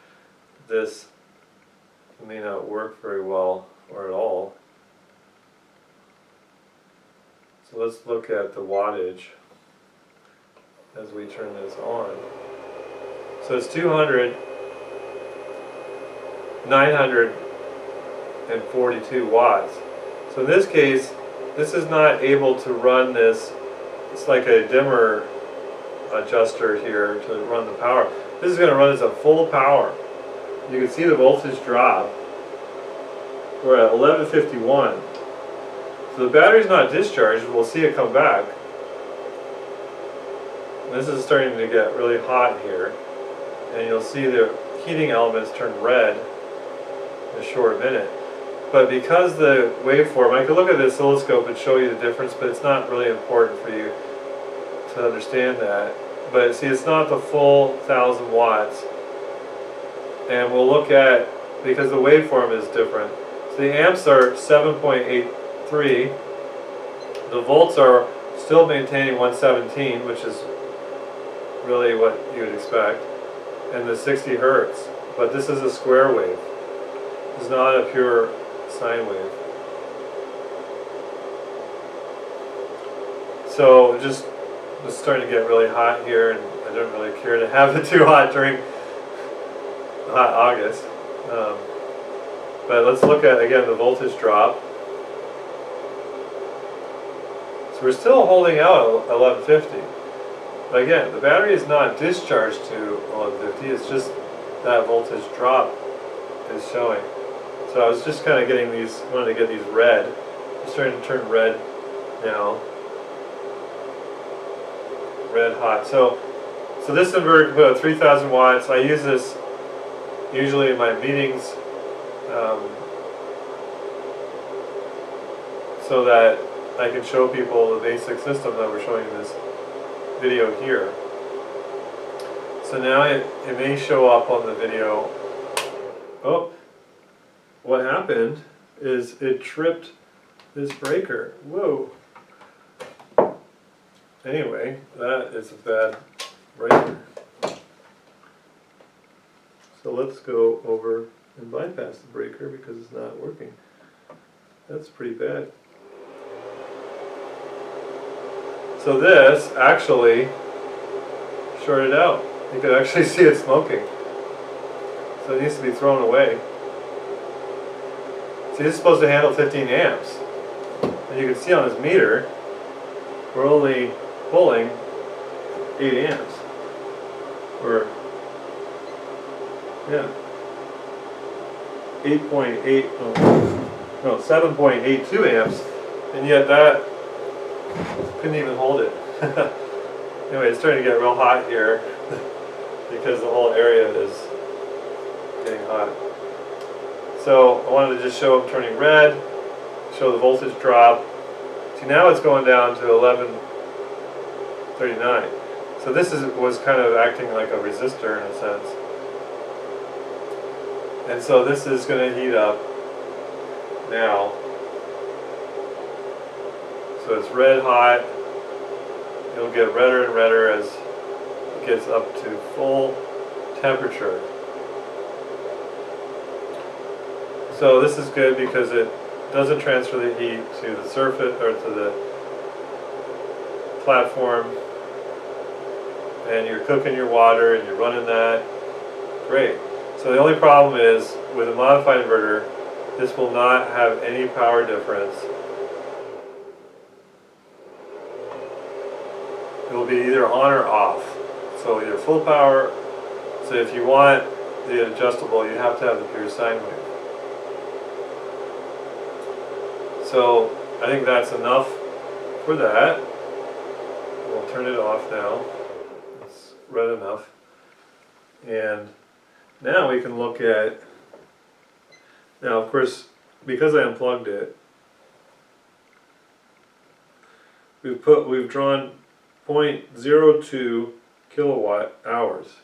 this may not work very well or at all. So let's look at the wattage as we turn this on. So it's 200, 942 watts. So in this case, this is not able to run this. It's like a dimmer adjuster here to run the power. This is going to run as a full power. You can see the voltage drop. We're at 1151. So the battery's not discharged. We'll see it come back. This is starting to get really hot here. And you'll see the heating elements turn red in a short minute. But because the waveform, I could look at this oscilloscope and show you the difference, but it's not really important for you to understand that. But see, it's not the full 1000 watts. And we'll look at, because the waveform is different. So the amps are 7.83. The volts are still maintaining 117, which is really what you would expect. And the 60 hertz. But this is a square wave. It's not a pure sine wave. So it's starting to get really hot here, and I don't really care to have it too hot during hot August. But let's look at again the voltage drop. So we're still holding out at 1150. But again, the battery is not discharged to 1150. It's just that voltage drop is showing. So I was just kind of getting these, wanted to get these red. It's starting to turn red now. Red hot. So this inverter can put out 3000 watts. I use this usually in my meetings so that I can show people the basic system that we're showing in this video here. So now it may show up on the video. Oh, what happened is it tripped this breaker. Whoa. Anyway, that is a bad breaker. So let's go over and bypass the breaker because it's not working. That's pretty bad. So this actually shorted out. You could actually see it smoking. So it needs to be thrown away. See, this is supposed to handle 15 amps. And you can see on this meter, we're only pulling 8 amps. Or, yeah, 7.82 amps. And yet that couldn't even hold it. Anyway, it's starting to get real hot here because the whole area is getting hot. So I wanted to just show them turning red, show the voltage drop. See, now it's going down to 1139. So this was kind of acting like a resistor in a sense. And so this is going to heat up now. So it's red hot. It'll get redder and redder as it gets up to full temperature. So this is good because it doesn't transfer the heat to the surface or to the platform, and you're cooking your water and you're running that. Great. So the only problem is with a modified inverter, this will not have any power difference. It will be either on or off. So either full power. So if you want the adjustable, you have to have the pure sine wave. So I think that's enough for that. We'll turn it off now. It's red enough. And now we can look at, now of course, because I unplugged it, we've drawn 0.02 kilowatt hours,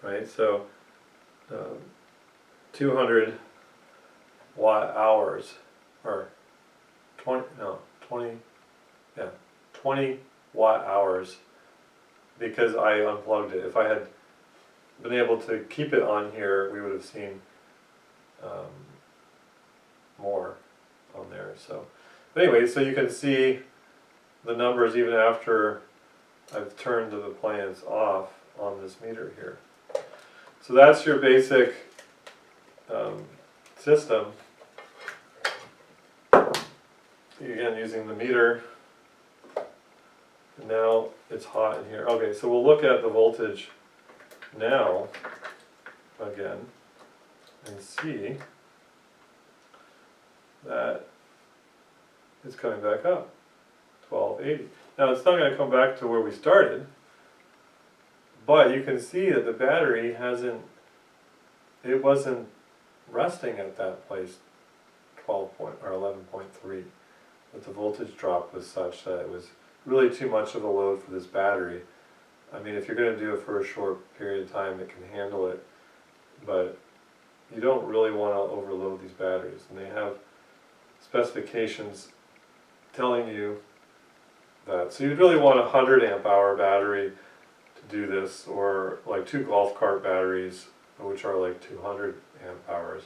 right? So 200 watt hours, or 20 watt hours, because I unplugged it. If I had been able to keep it on here, we would have seen more on there. So but anyway, so you can see the numbers even after I've turned the plans off on this meter here. So that's your basic system. Again, using the meter. And now it's hot in here. Okay, so we'll look at the voltage now again and see that it's coming back up, 1280. Now it's not going to come back to where we started, but you can see that the battery it wasn't resting at that place, 11.3. But the voltage drop was such that it was really too much of a load for this battery. I mean, if you're going to do it for a short period of time, it can handle it, but you don't really want to overload these batteries. And they have specifications telling you that. So you'd really want a 100 amp hour battery to do this, or like 2 golf cart batteries, which are like 200 amp hours.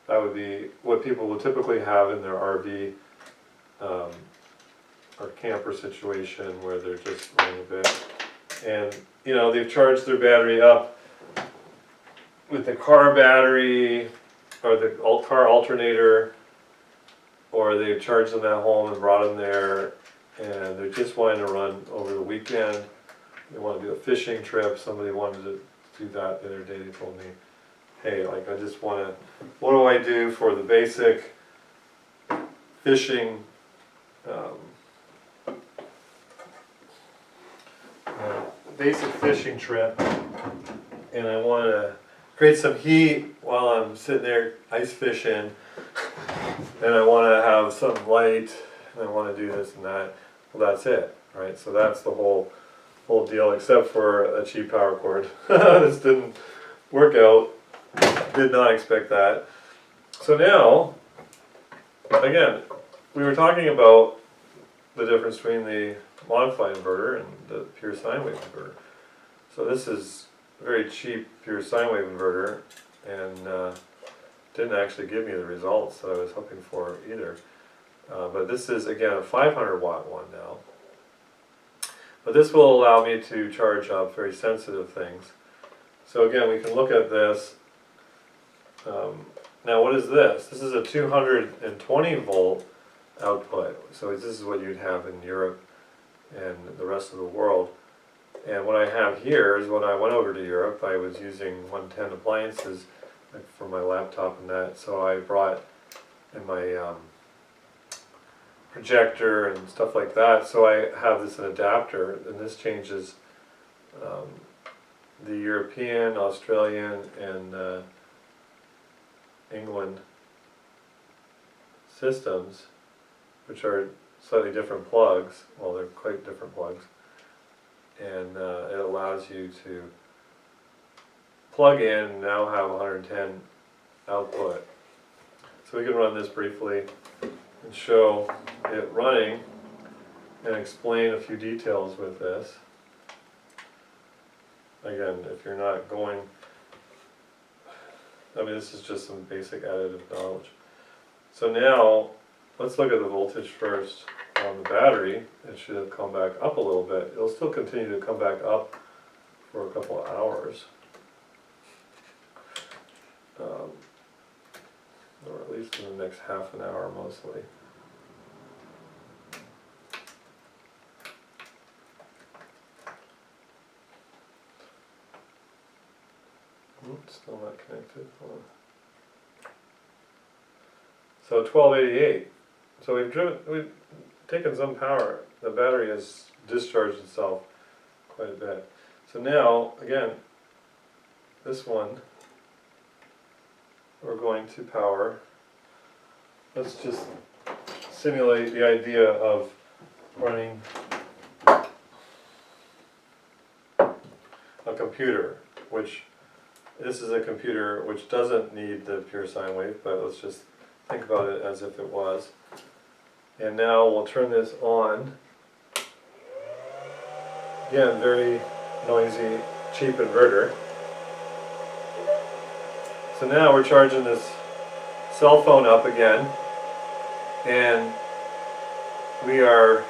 That would be what people would typically have in their RV or camper situation where they're just running a bit. And you know, they've charged their battery up with the car battery or the car alternator, or they've charged them at home and brought them there, and they're just wanting to run over the weekend. They want to do a fishing trip. Somebody wanted to do that the other day. They told me, hey, like, I just want to, what do I do for the basic fishing trip, and I want to create some heat while I'm sitting there ice fishing, and I want to have some light, and I want to do this and that. Well, that's it, right? So that's the whole deal, except for a cheap power cord. This didn't work out. Did not expect that. So now, again, we were talking about the difference between the modified inverter and the pure sine wave inverter. So this is a very cheap pure sine wave inverter, and didn't actually give me the results that I was hoping for either. But this is, again, a 500 watt one now. But this will allow me to charge up very sensitive things. So again, we can look at this. Now what is this? This is a 220 volt output. So this is what you'd have in Europe and the rest of the world. And what I have here is when I went over to Europe, I was using 110 appliances for my laptop and that. So I brought in my projector and stuff like that. So I have this an adapter, and this changes the European, Australian, and England systems, which are slightly different plugs. Well, they're quite different plugs. And it allows you to plug in and now have 110 output. So we can run this briefly and show it running and explain a few details with this. Again, if you're not going, I mean, this is just some basic additive knowledge. So now, let's look at the voltage first on the battery. It should have come back up a little bit. It'll still continue to come back up for a couple of hours. Or at least in the next half an hour mostly. Still not connected. Hold on. So 1288. So we've taken some power. The battery has discharged itself quite a bit. So now, again, this one we're going to power. Let's just simulate the idea of running a computer, which this is a computer which doesn't need the pure sine wave, but let's just think about it as if it was. And now we'll turn this on. Again, very noisy, cheap inverter. So now we're charging this cell phone up again, and we are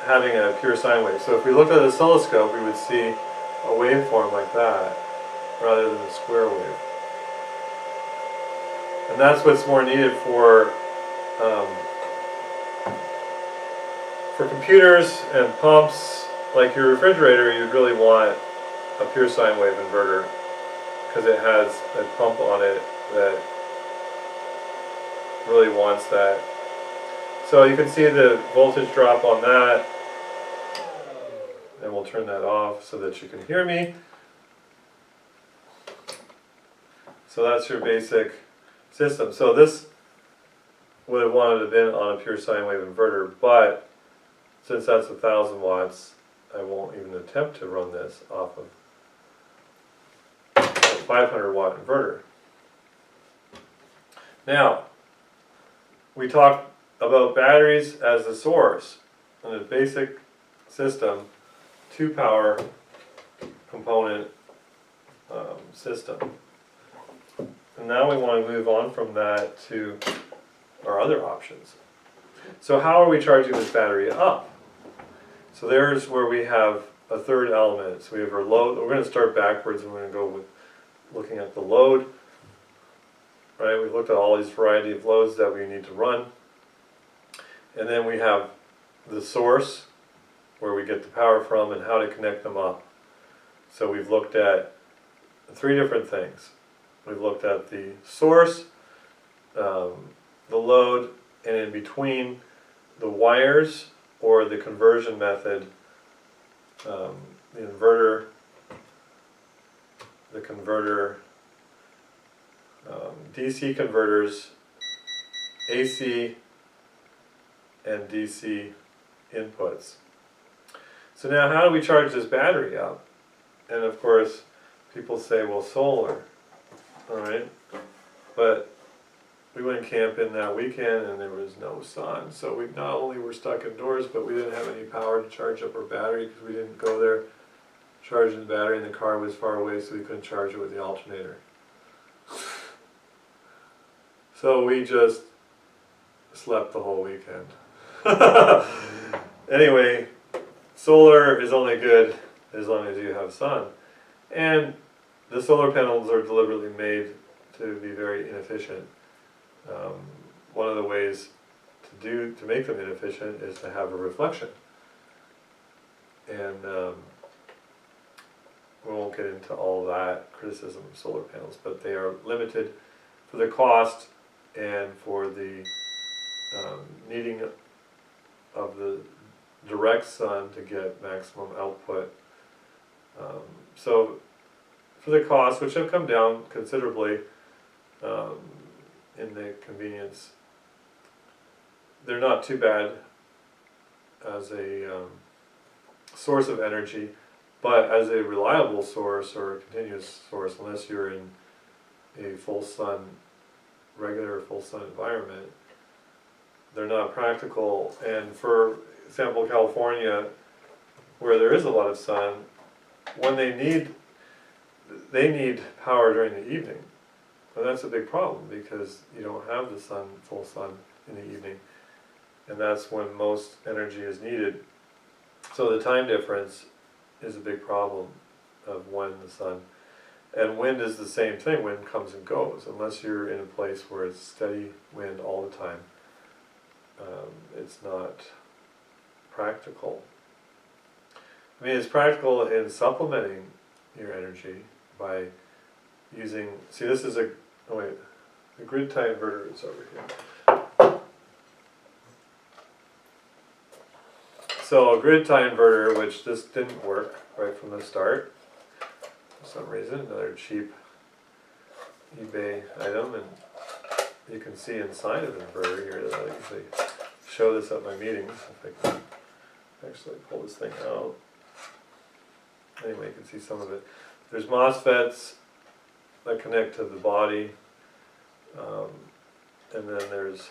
having a pure sine wave. So if we looked at an oscilloscope, we would see a waveform like that, rather than a square wave. And that's what's more needed for computers and pumps. Like your refrigerator, you'd really want a pure sine wave inverter, because it has a pump on it that really wants that. So you can see the voltage drop on that, and we'll turn that off so that you can hear me. So that's your basic system. So this would have wanted to have been on a pure sine wave inverter, but since that's 1,000 watts, I won't even attempt to run this off of a 500 watt inverter. Now, we talked about batteries as the source in a basic system, 2-power component system. And now we want to move on from that to our other options. So how are we charging this battery up? So there's where we have a third element. So we have our load. We're going to start backwards, and we're going to go with looking at the load. Right? We've looked at all these variety of loads that we need to run. And then we have the source, where we get the power from, and how to connect them up. So we've looked at 3 different things. We've looked at the source, the load, and in between the wires, or the conversion method, the inverter, the converter, DC converters, AC and DC inputs. So now how do we charge this battery up? And of course people say, well, solar, alright, but we went camping that weekend and there was no sun, so we not only were stuck indoors, but we didn't have any power to charge up our battery because we didn't go there charging the battery, and the car was far away, so we couldn't charge it with the alternator. So we just slept the whole weekend. Anyway, solar is only good as long as you have sun. And the solar panels are deliberately made to be very inefficient. One of the ways to make them inefficient is to have a reflection. And we won't get into all that criticism of solar panels, but they are limited for the cost and for the needing of the direct sun to get maximum output. So for the costs, which have come down considerably, in the convenience. They're not too bad as a source of energy, but as a reliable source or a continuous source, unless you're in a full sun, regular full sun environment, they're not practical. And for example, California, where there is a lot of sun, when they need power during the evening. And that's a big problem because you don't have the sun, full sun in the evening. And that's when most energy is needed. So the time difference is a big problem of when the sun, and wind is the same thing. Wind comes and goes. Unless you're in a place where it's steady wind all the time, it's not practical. I mean, it's practical in supplementing your energy by using, see this is a, oh wait, the grid tie inverter is over here. So a grid tie inverter, which this didn't work right from the start for some reason, another cheap eBay item, and you can see inside of the inverter here that I usually show this at my meetings. If I can actually pull this thing out. Anyway, you can see some of it. There's MOSFETs that connect to the body, and then there's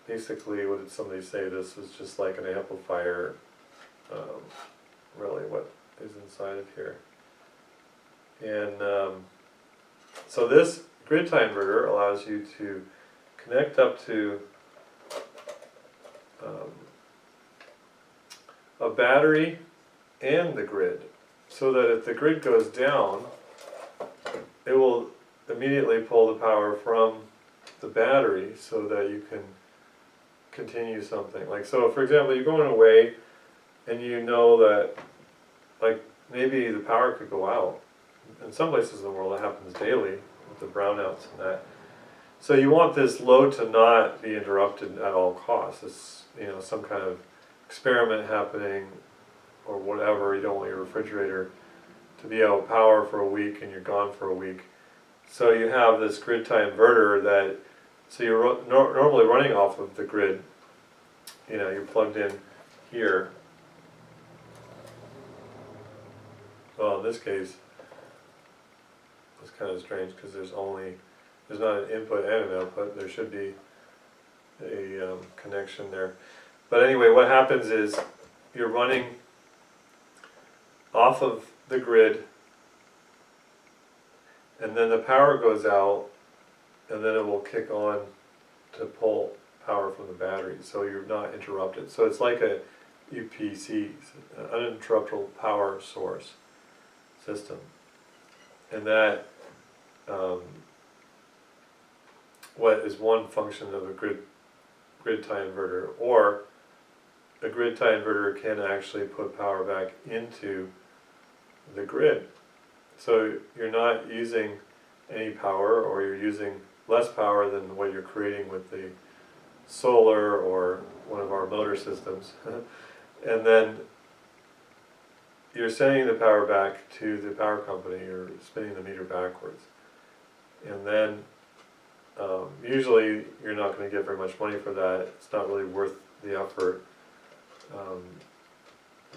basically, what did somebody say, this is just like an amplifier, really what is inside of here. And so this grid tie inverter allows you to connect up to a battery and the grid, so that if the grid goes down, it will immediately pull the power from the battery so that you can continue something. Like, so for example, you're going away and you know that, like, maybe the power could go out. In some places in the world that happens daily with the brownouts and that. So you want this load to not be interrupted at all costs. It's, you know, some kind of experiment happening or whatever. You don't want your refrigerator to be out of power for a week and you're gone for a week. So you have this grid tie inverter that, so you're normally running off of the grid. You know, you're plugged in here. Well, in this case, it's kind of strange because there's not an input and an output. There should be a connection there. But anyway, what happens is you're running off of the grid, and then the power goes out, and then it will kick on to pull power from the battery, so you're not interrupted. So it's like a UPC, uninterruptible power source system. And that, what is one function of a grid tie inverter, or a grid tie inverter can actually put power back into the grid. So you're not using any power, or you're using less power than what you're creating with the solar or one of our motor systems. And then you're sending the power back to the power company, you're spinning the meter backwards. And then usually you're not going to get very much money for that. It's not really worth the effort.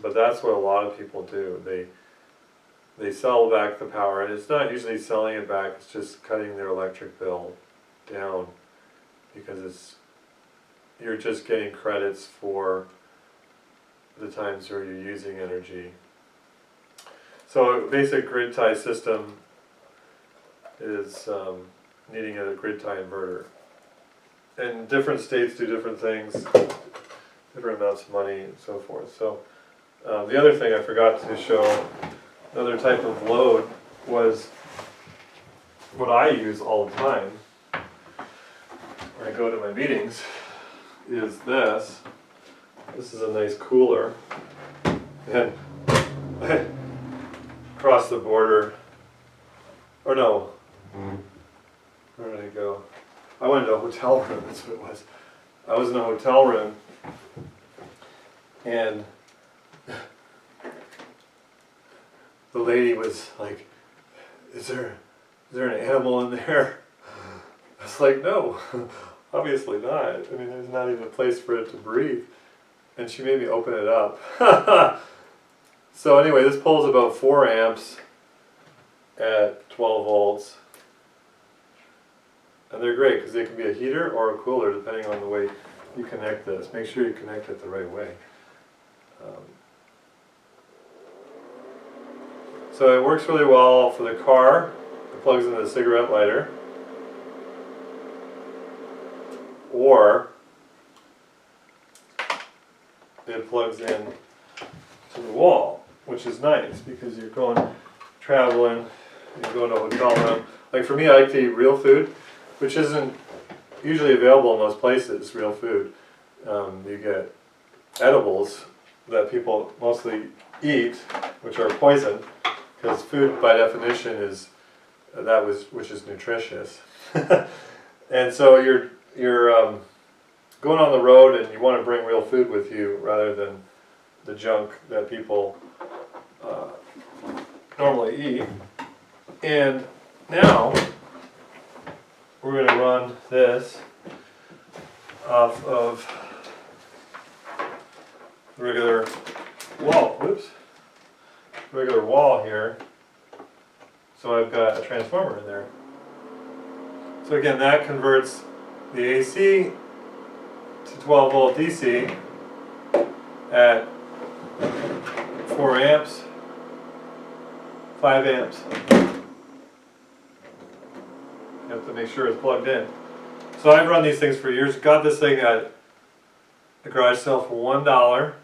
But that's what a lot of people do. They sell back the power, and it's not usually selling it back, it's just cutting their electric bill down, because you're just getting credits for the times where you're using energy. So a basic grid tie system is needing a grid tie inverter. And different states do different things, different amounts of money and so forth. So the other thing I forgot to show, another type of load, was what I use all the time when I go to my meetings, is this. This is a nice cooler. And across the border, or no, where did I go? I went to a hotel room, that's what it was. I was in a hotel room, and the lady was like, is there an animal in there? It's like, no, obviously not. I mean, there's not even a place for it to breathe. And she made me open it up. So anyway, this pulls about 4 amps at 12 volts. And they're great because they can be a heater or a cooler depending on the way you connect this. Make sure you connect it the right way. So it works really well for the car. It plugs into the cigarette lighter. Or it plugs in to the wall, which is nice because you're going traveling, you're going to a hotel room. Like for me, I like to eat real food, which isn't usually available in most places, real food. You get edibles that people mostly eat, which are poison, because food by definition is which is nutritious. And so you're going on the road and you want to bring real food with you rather than the junk that people normally eat. And now we're going to run this off of the regular wall here. So I've got a transformer in there. So again, that converts the AC to 12 volt DC at 4 amps, 5 amps. You have to make sure it's plugged in. So I've run these things for years. Got this thing at a garage sale for $1.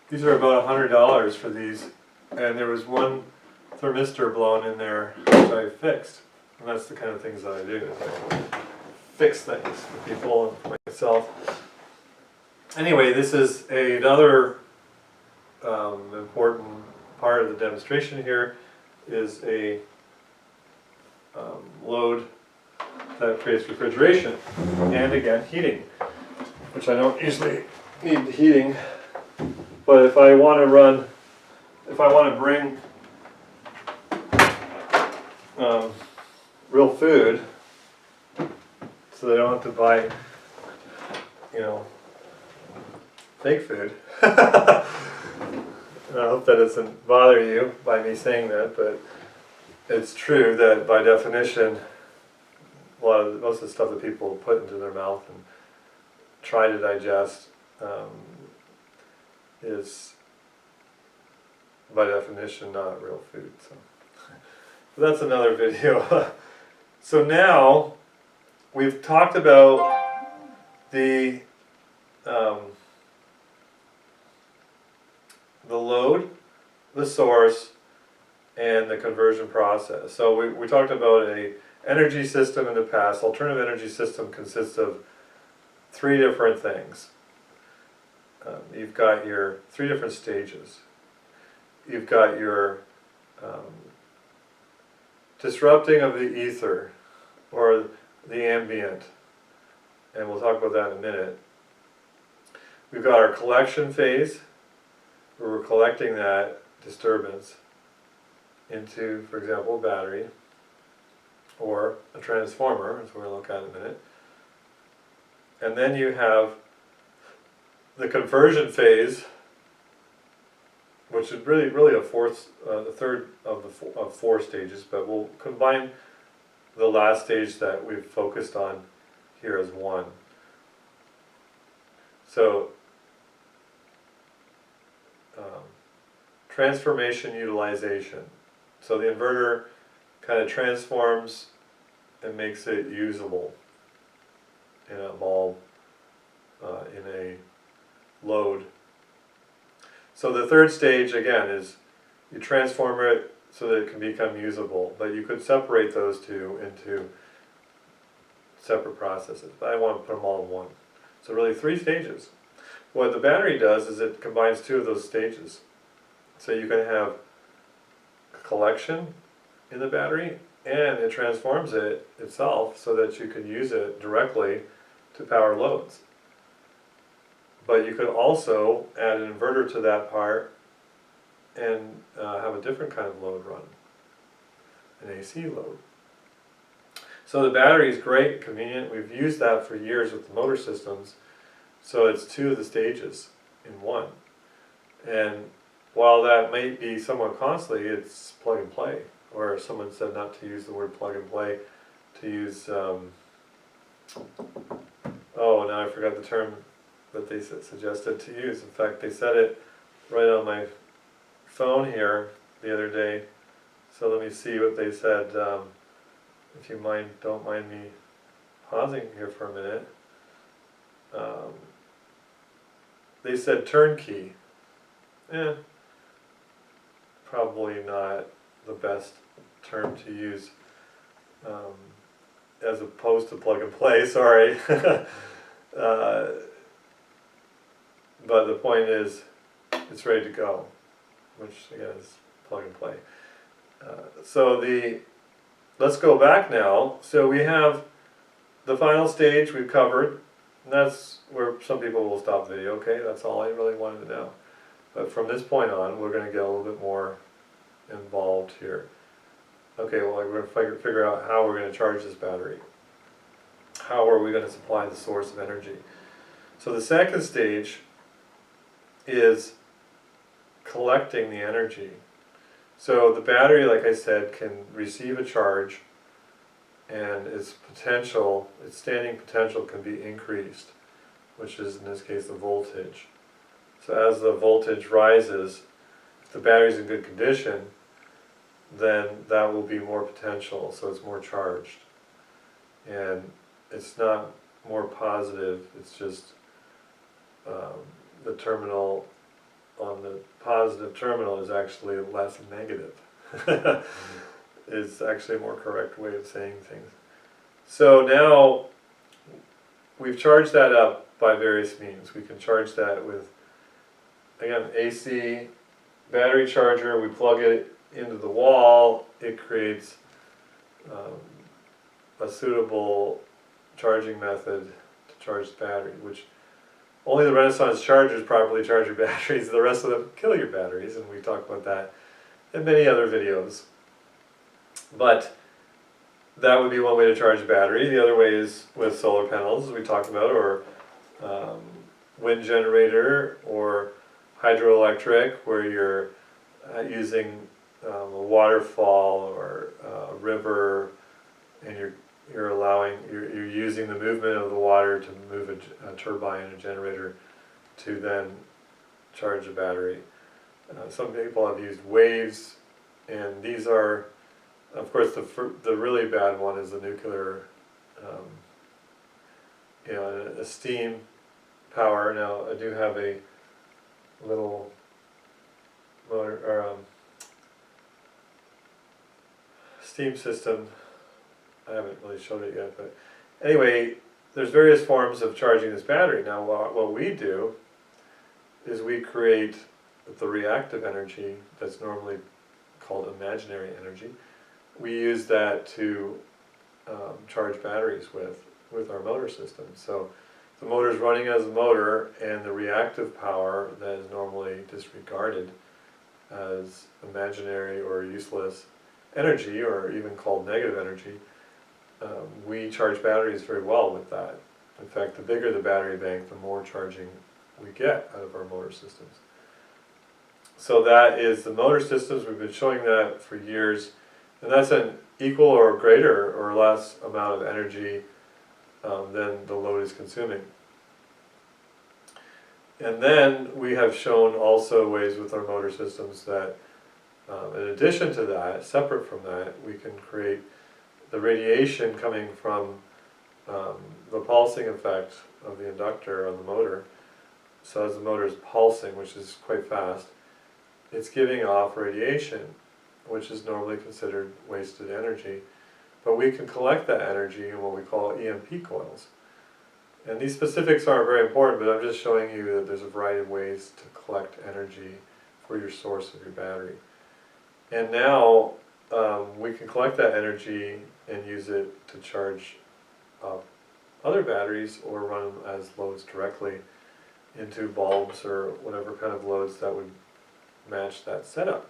These are about $100 for these. And there was one thermistor blown in there, which I fixed. And that's the kind of things that I do, is I fix things for people and for myself. Anyway, this is another important part of the demonstration here, is a load that creates refrigeration and again heating, which I don't usually need heating, but if I want to bring real food, so they don't have to buy, fake food. I hope that doesn't bother you by me saying that, but it's true that by definition, most of the stuff that people put into their mouth and try to digest is by definition not real food. So but that's another video. So now we've talked about the load, the source, and the conversion process. So we talked about an energy system in the past. Alternative energy system consists of 3 different things. You've got your 3 different stages. You've got your disrupting of the ether, or the ambient, and we'll talk about that in a minute. We've got our collection phase, where we're collecting that disturbance into, for example, a battery, or a transformer, as we're going to look at in a minute. And then you have the conversion phase, which is really the third of 4 stages, but we'll combine the last stage that we've focused on here as one. So, transformation utilization. So the inverter kind of transforms and makes it usable in a bulb, in a load. So the third stage, again, is you transform it so that it can become usable, but you could separate those two into separate processes, but I want to put them all in one. So really 3 stages. What the battery does is it combines 2 of those stages. So you can have collection in the battery, and it transforms it itself so that you can use it directly to power loads. But you could also add an inverter to that part and have a different kind of load run, an AC load. So the battery is great, convenient. We've used that for years with the motor systems. So it's two of the stages in one. And while that might be somewhat costly, it's plug and play. Or someone said not to use the word plug and play, to use, oh, now I forgot the term that they suggested to use. In fact, they said it right on my phone here the other day. So let me see what they said. If you don't mind me pausing here for a minute. They said turnkey. Probably not the best term to use, as opposed to plug and play, sorry. But the point is, it's ready to go, which again is plug and play. Let's go back now. So we have the final stage we've covered, and that's where some people will stop the video. Okay, that's all I really wanted to know. But from this point on, we're going to get a little bit more involved here. Okay, well, we're going to figure out how we're going to charge this battery. How are we going to supply the source of energy? So the second stage is collecting the energy. So the battery, like I said, can receive a charge, and its standing potential can be increased, which is in this case the voltage. So as the voltage rises, if the battery's in good condition, then that will be more potential, so it's more charged. And it's not more positive, it's just the terminal on the positive terminal is actually less negative. Is actually a more correct way of saying things. So now we've charged that up by various means. We can charge that with, again, AC battery charger. We plug it into the wall. It creates a suitable charging method to charge the battery, which only the Renaissance chargers properly charge your batteries. The rest of them kill your batteries, and we talk about that in many other videos. But that would be one way to charge a battery. The other way is with solar panels, as we talked about, or wind generator, or hydroelectric, where you're using a waterfall or a river, and you're using the movement of the water to move a turbine, a generator, to then charge a battery. Some people have used waves, and these are, of course, the really bad one is the nuclear, a steam power. Now I do have a little motor or steam system. I haven't really showed it yet, but anyway, there's various forms of charging this battery. Now what we do is we create the reactive energy that's normally called imaginary energy. We use that to charge batteries with our motor system. So the motor is running as a motor, and the reactive power that is normally disregarded as imaginary or useless energy, or even called negative energy, we charge batteries very well with that. In fact, the bigger the battery bank, the more charging we get out of our motor systems. So that is the motor systems. We've been showing that for years, and that's an equal or greater or less amount of energy than the load is consuming. And then we have shown also ways with our motor systems that in addition to that, separate from that, we can create the radiation coming from the pulsing effect of the inductor on the motor. So as the motor is pulsing, which is quite fast, it's giving off radiation, which is normally considered wasted energy. But we can collect that energy in what we call EMP coils. And these specifics aren't very important, but I'm just showing you that there's a variety of ways to collect energy for your source of your battery. And now we can collect that energy and use it to charge up other batteries, or run them as loads directly into bulbs or whatever kind of loads that would match that setup.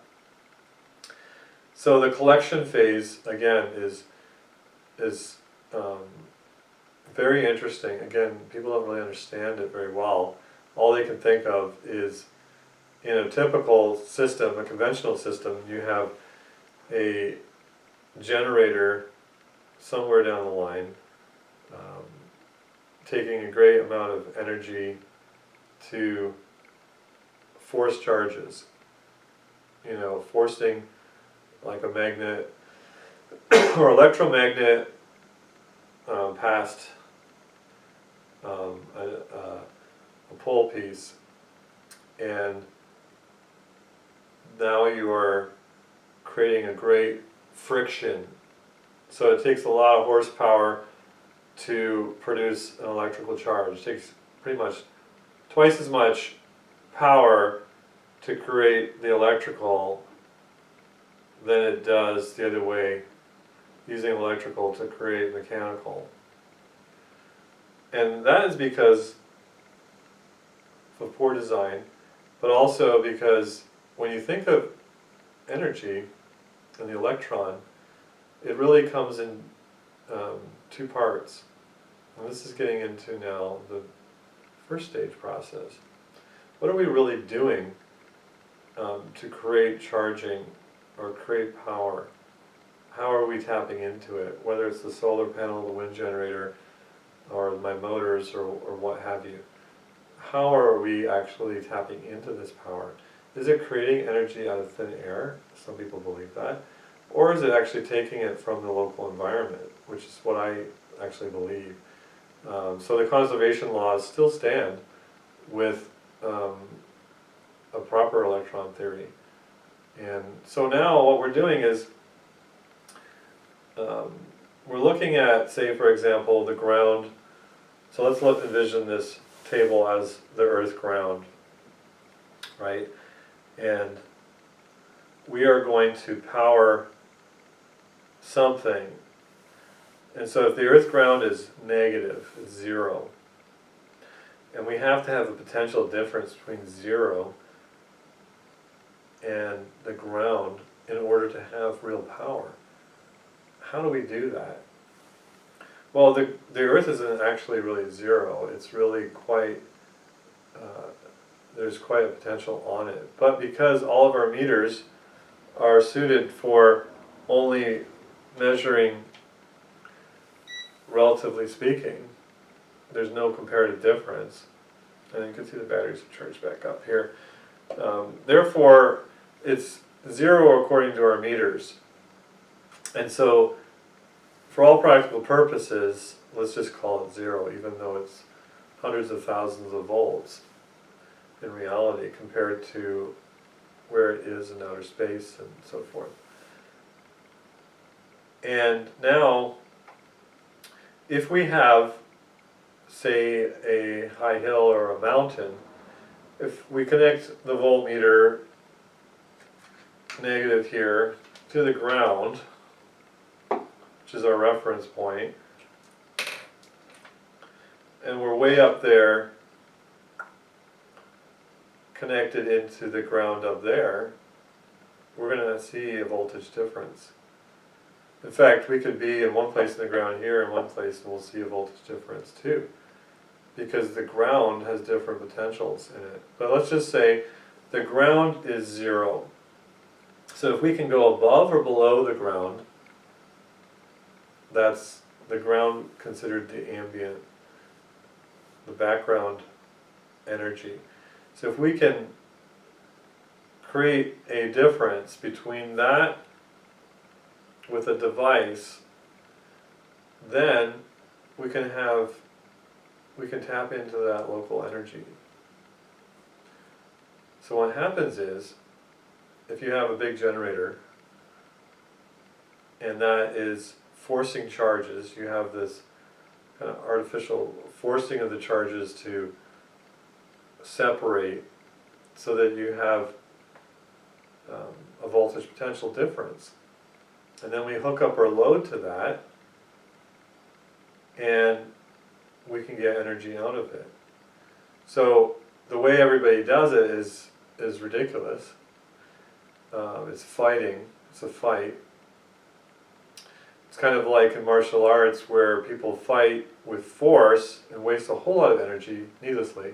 So the collection phase, again, is very interesting. Again, people don't really understand it very well. All they can think of is, in a typical system, a conventional system, you have a generator somewhere down the line taking a great amount of energy to force charges. You know, forcing like a magnet or electromagnet past a pole piece, and now you are creating a great friction. So it takes a lot of horsepower to produce an electrical charge. It takes pretty much twice as much power to create the electrical than it does the other way, using electrical to create mechanical. And that is because of poor design, but also because when you think of energy and the electron, it really comes in two parts. And this is getting into now the first stage process. What are we really doing to create charging or create power? How are we tapping into it? Whether it's the solar panel, the wind generator, or my motors, or what have you. How are we actually tapping into this power? Is it creating energy out of thin air? Some people believe that. Or is it actually taking it from the local environment, which is what I actually believe. So the conservation laws still stand with a proper electron theory. And so now what we're doing is we're looking at, say for example, the ground. So let's envision this table as the earth ground, right? And we are going to power something. And so if the earth ground is negative, it's zero. And we have to have a potential difference between zero and the ground in order to have real power. How do we do that? Well, the earth isn't actually really zero. It's really quite, there's quite a potential on it. But because all of our meters are suited for only measuring, relatively speaking, there's no comparative difference. And you can see the batteries are charged back up here. Therefore, it's zero according to our meters. And so, for all practical purposes, let's just call it zero, even though it's hundreds of thousands of volts in reality compared to where it is in outer space and so forth. And now, if we have, say, a high hill or a mountain, if we connect the voltmeter negative here to the ground, which is our reference point, and we're way up there, connected into the ground up there, we're going to see a voltage difference. In fact, we could be in one place in the ground here, in one place, and we'll see a voltage difference too, because the ground has different potentials in it. But let's just say the ground is zero. So if we can go above or below the ground, that's the ground considered the ambient, the background energy. So if we can create a difference between that with a device, then we can tap into that local energy. So what happens is, if you have a big generator, and that is forcing charges, you have this kind of artificial forcing of the charges to separate so that you have a voltage potential difference. And then we hook up our load to that, and we can get energy out of it. So the way everybody does it is ridiculous. It's fighting. It's a fight. It's kind of like in martial arts where people fight with force and waste a whole lot of energy needlessly.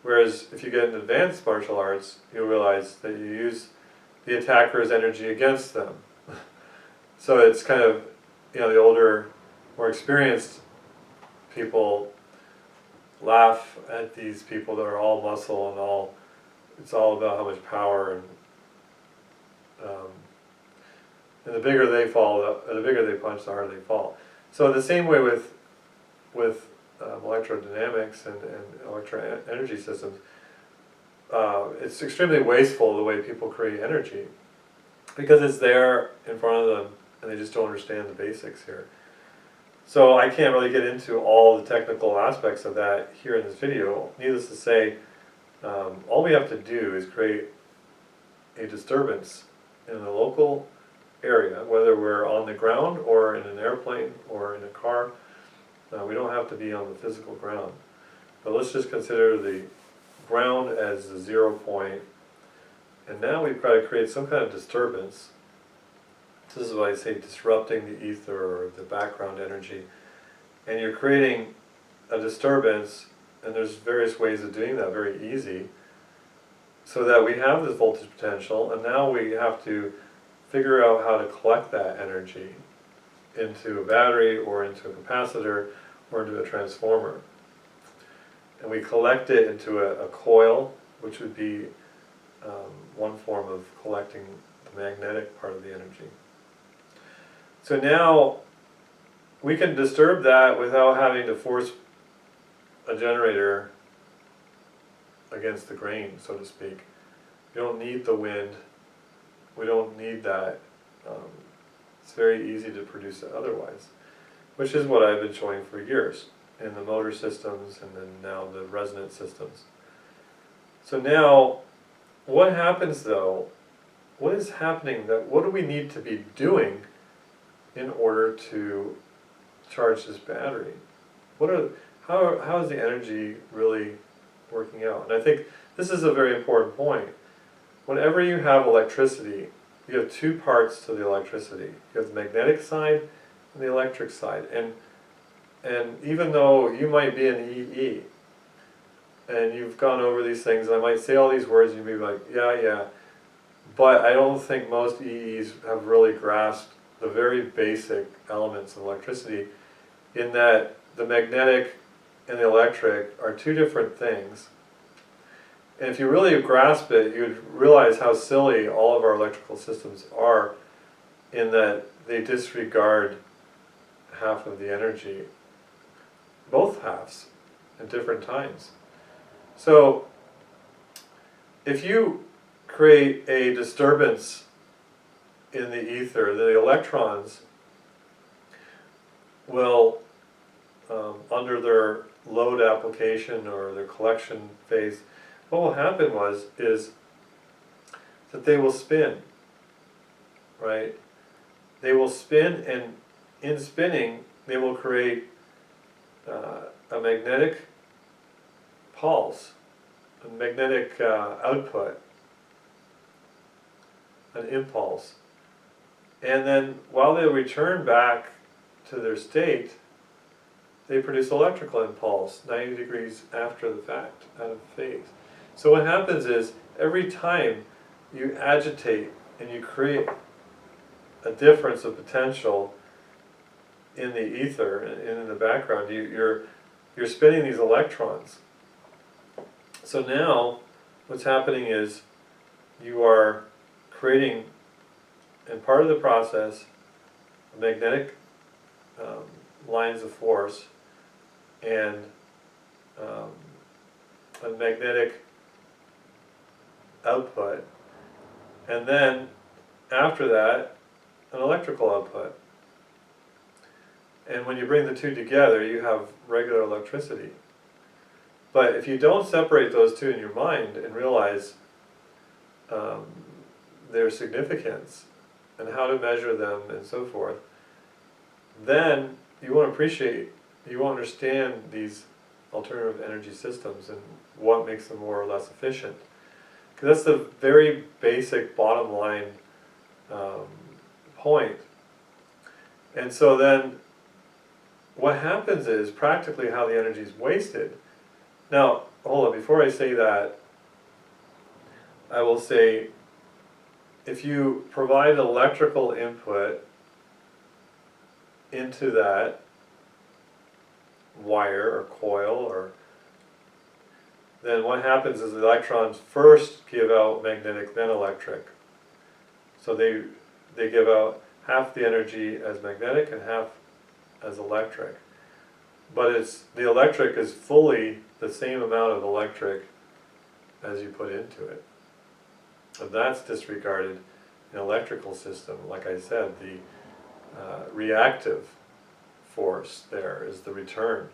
Whereas if you get into advanced martial arts, you'll realize that you use the attacker's energy against them. So it's kind of, the older, more experienced people laugh at these people that are all muscle and it's all about how much power and the bigger they fall, the bigger they punch, the harder they fall. So the same way with electrodynamics and energy systems, it's extremely wasteful the way people create energy because it's there in front of them and they just don't understand the basics here. So I can't really get into all the technical aspects of that here in this video. Needless to say, all we have to do is create a disturbance in the local area, whether we're on the ground or in an airplane or in a car. We don't have to be on the physical ground. But let's just consider the ground as the 0 point. And now we've got to create some kind of disturbance. This is why I say disrupting the ether or the background energy. And you're creating a disturbance, and there's various ways of doing that, very easy, so that we have this voltage potential, and now we have to figure out how to collect that energy into a battery or into a capacitor or into a transformer. And we collect it into a coil, which would be one form of collecting the magnetic part of the energy. So now we can disturb that without having to force a generator against the grain, so to speak. We don't need the wind. We don't need that. It's very easy to produce it otherwise, which is what I've been showing for years in the motor systems and then now the resonance systems. So now, what happens though? What is happening? What do we need to be doing in order to charge this battery? How is the energy really working out? And I think this is a very important point. Whenever you have electricity, you have two parts to the electricity. You have the magnetic side and the electric side. And even though you might be an EE, and you've gone over these things, and I might say all these words, and you may be like, yeah, but I don't think most EEs have really grasped the very basic elements of electricity, in that the magnetic and the electric are two different things. And if you really grasp it, you'd realize how silly all of our electrical systems are, in that they disregard half of the energy, both halves, at different times. So, if you create a disturbance in the ether, the electrons will, under their load application or their collection phase, what will happen is that they will spin, right? They will spin, and in spinning, they will create a magnetic pulse, a magnetic output, an impulse. And then while they return back to their state, they produce electrical impulse 90 degrees after the fact, out of phase. So what happens is, every time you agitate and you create a difference of potential in the ether and in the background, you're spinning these electrons. So now what's happening is you are creating, and part of the process, magnetic lines of force and a magnetic output, and then after that an electrical output. And when you bring the two together, you have regular electricity. But if you don't separate those two in your mind and realize their significance and how to measure them and so forth, then you won't understand these alternative energy systems and what makes them more or less efficient. Because that's the very basic bottom line point. And so then what happens is practically how the energy is wasted. Now, hold on, before I say that, I will say if you provide electrical input into that wire or coil, or then what happens is the electrons first give out magnetic, then electric. So they give out half the energy as magnetic and half as electric. But the electric is fully the same amount of electric as you put into it. And that's disregarded in an electrical system. Like I said, the reactive force there is the return.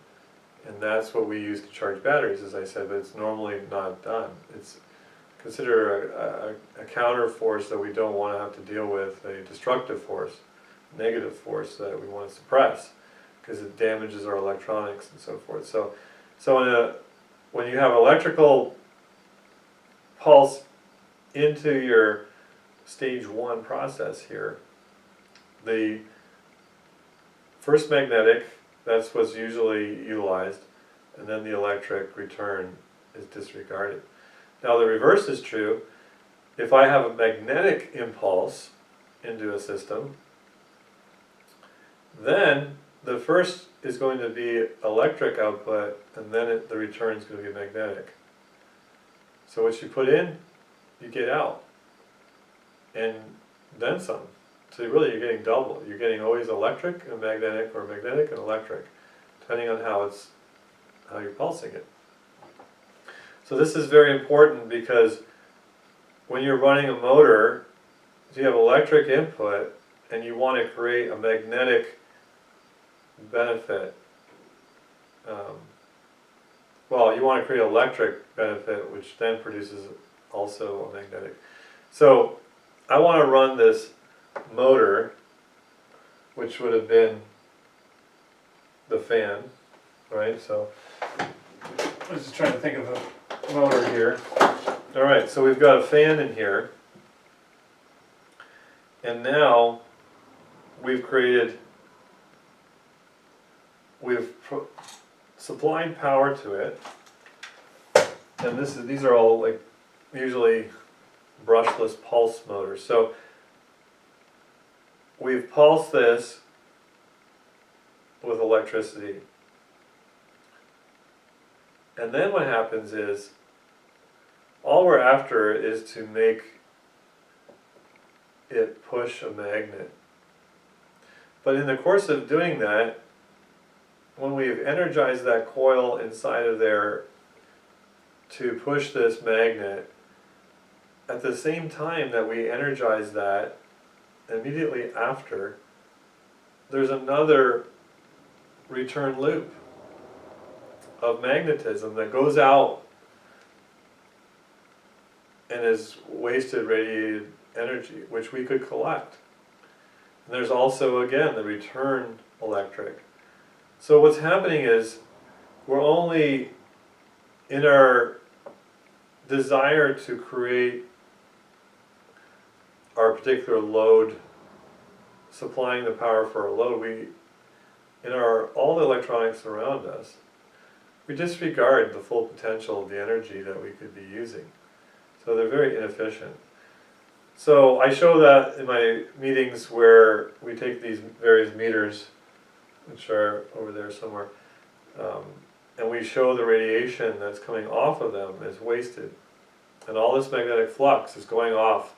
And that's what we use to charge batteries, as I said, but it's normally not done. It's considered a counter force that we don't want to have to deal with, a destructive force, negative force that we want to suppress, because it damages our electronics and so forth. So when you have electrical pulse into your stage 1 process here, the first magnetic, that's what's usually utilized, and then the electric return is disregarded. Now the reverse is true. If I have a magnetic impulse into a system, then the first is going to be electric output, and then the return is going to be magnetic. So what you put in, you get out, and then some. So really you're getting double. You're getting always electric and magnetic, or magnetic and electric, depending on how you're pulsing it. So this is very important, because when you're running a motor, you have electric input and you want to create a magnetic benefit. Well, you want to create electric benefit, which then produces also a magnetic. So I want to run this motor, which would have been the fan, right? So I was just trying to think of a motor here. Alright, so we've got a fan in here, and now we've supplied power to it, and these are all like usually brushless pulse motors. So we've pulsed this with electricity. And then what happens is, all we're after is to make it push a magnet. But in the course of doing that, when we've energized that coil inside of there to push this magnet, at the same time that we energize that, immediately after, there's another return loop of magnetism that goes out and is wasted radiated energy, which we could collect. And there's also, again, the return electric. So what's happening is, we're only, in our desire to create our particular load, supplying the power for a load, all the electronics around us, we disregard the full potential of the energy that we could be using. So they're very inefficient. So I show that in my meetings where we take these various meters, which are over there somewhere, and we show the radiation that's coming off of them is wasted. And all this magnetic flux is going off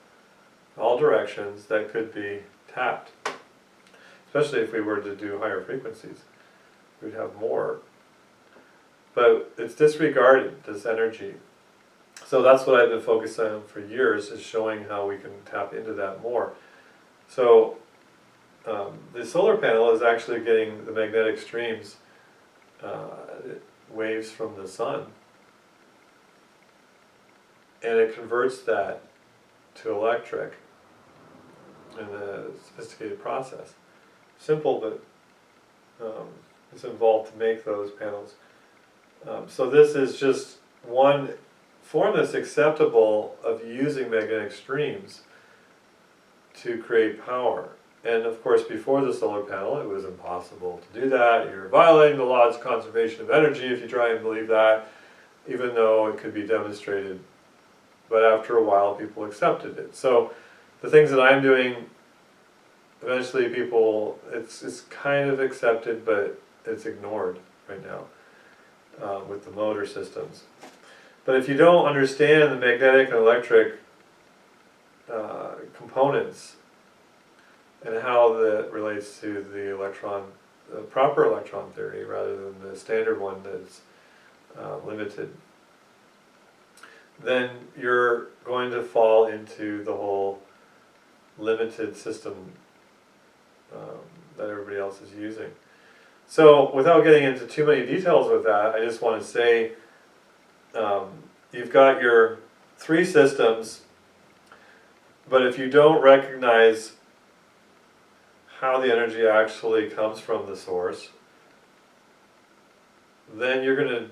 in all directions that could be tapped. Especially if we were to do higher frequencies, we'd have more. But it's disregarded, this energy. So that's what I've been focused on for years, is showing how we can tap into that more. So the solar panel is actually getting the magnetic streams, waves from the sun, and it converts that to electric in a sophisticated process. Simple, but it's involved to make those panels. So this is just one form that's acceptable of using magnetic streams to create power. And of course, before the solar panel, it was impossible to do that. You're violating the laws of conservation of energy if you try and believe that, even though it could be demonstrated. But after a while, people accepted it. So the things that I'm doing, eventually people, it's kind of accepted, but it's ignored right now with the motor systems. But if you don't understand the magnetic and electric components and how that relates to the proper electron theory rather than the standard one that's limited, then you're going to fall into the whole limited system that everybody else is using. So without getting into too many details with that, I just want to say you've got your three systems, but if you don't recognize how the energy actually comes from the source, then you're going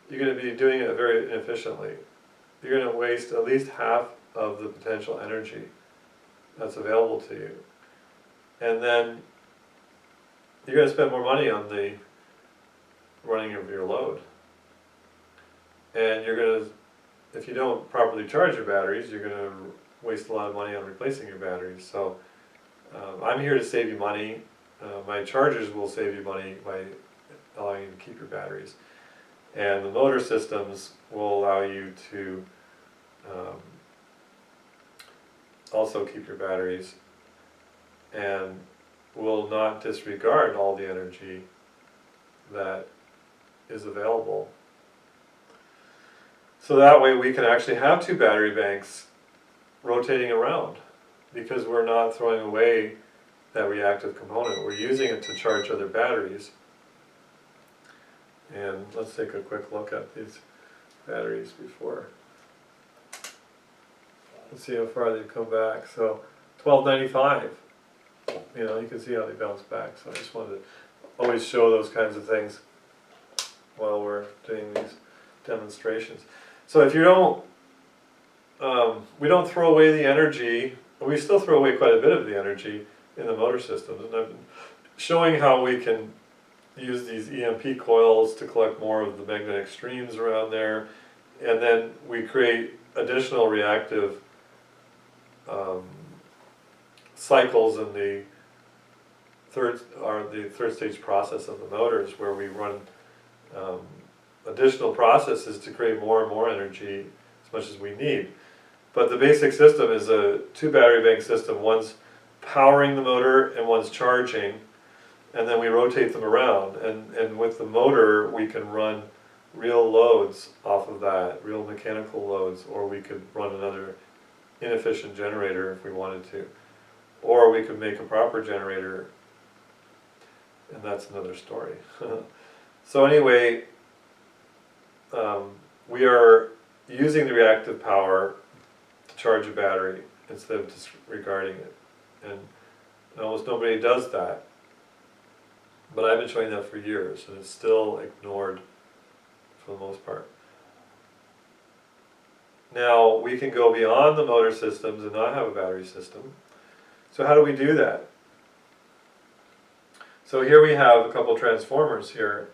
to be doing it very inefficiently. You're going to waste at least half of the potential energy that's available to you. And then you're going to spend more money on the running of your load. And you're going to, if you don't properly charge your batteries, you're going to waste a lot of money on replacing your batteries. So I'm here to save you money. My chargers will save you money by allowing you to keep your batteries. And the motor systems will allow you to also keep your batteries and will not disregard all the energy that is available. So that way we can actually have two battery banks rotating around, because we're not throwing away that reactive component. We're using it to charge other batteries. And let's take a quick look at these batteries before. Let's see how far they've come back. So 1295, you know, you can see how they bounce back. So I just wanted to always show those kinds of things while we're doing these demonstrations. So if you don't, we don't throw away the energy. We still throw away quite a bit of the energy in the motor systems. And I've been showing how we can use these EMP coils to collect more of the magnetic streams around there, and then we create additional reactive cycles in the third stage process of the motors, where we run additional processes to create more and more energy as much as we need. But the basic system is a two battery bank system. One's powering the motor and one's charging, and then we rotate them around. And with the motor, we can run real loads off of that, real mechanical loads, or we could run another inefficient generator if we wanted to. Or we could make a proper generator, and that's another story. So anyway, we are using the reactive power to charge a battery instead of disregarding it. And almost nobody does that. But I've been showing that for years, and it's still ignored for the most part. Now, we can go beyond the motor systems and not have a battery system. So how do we do that? So here we have a couple transformers here.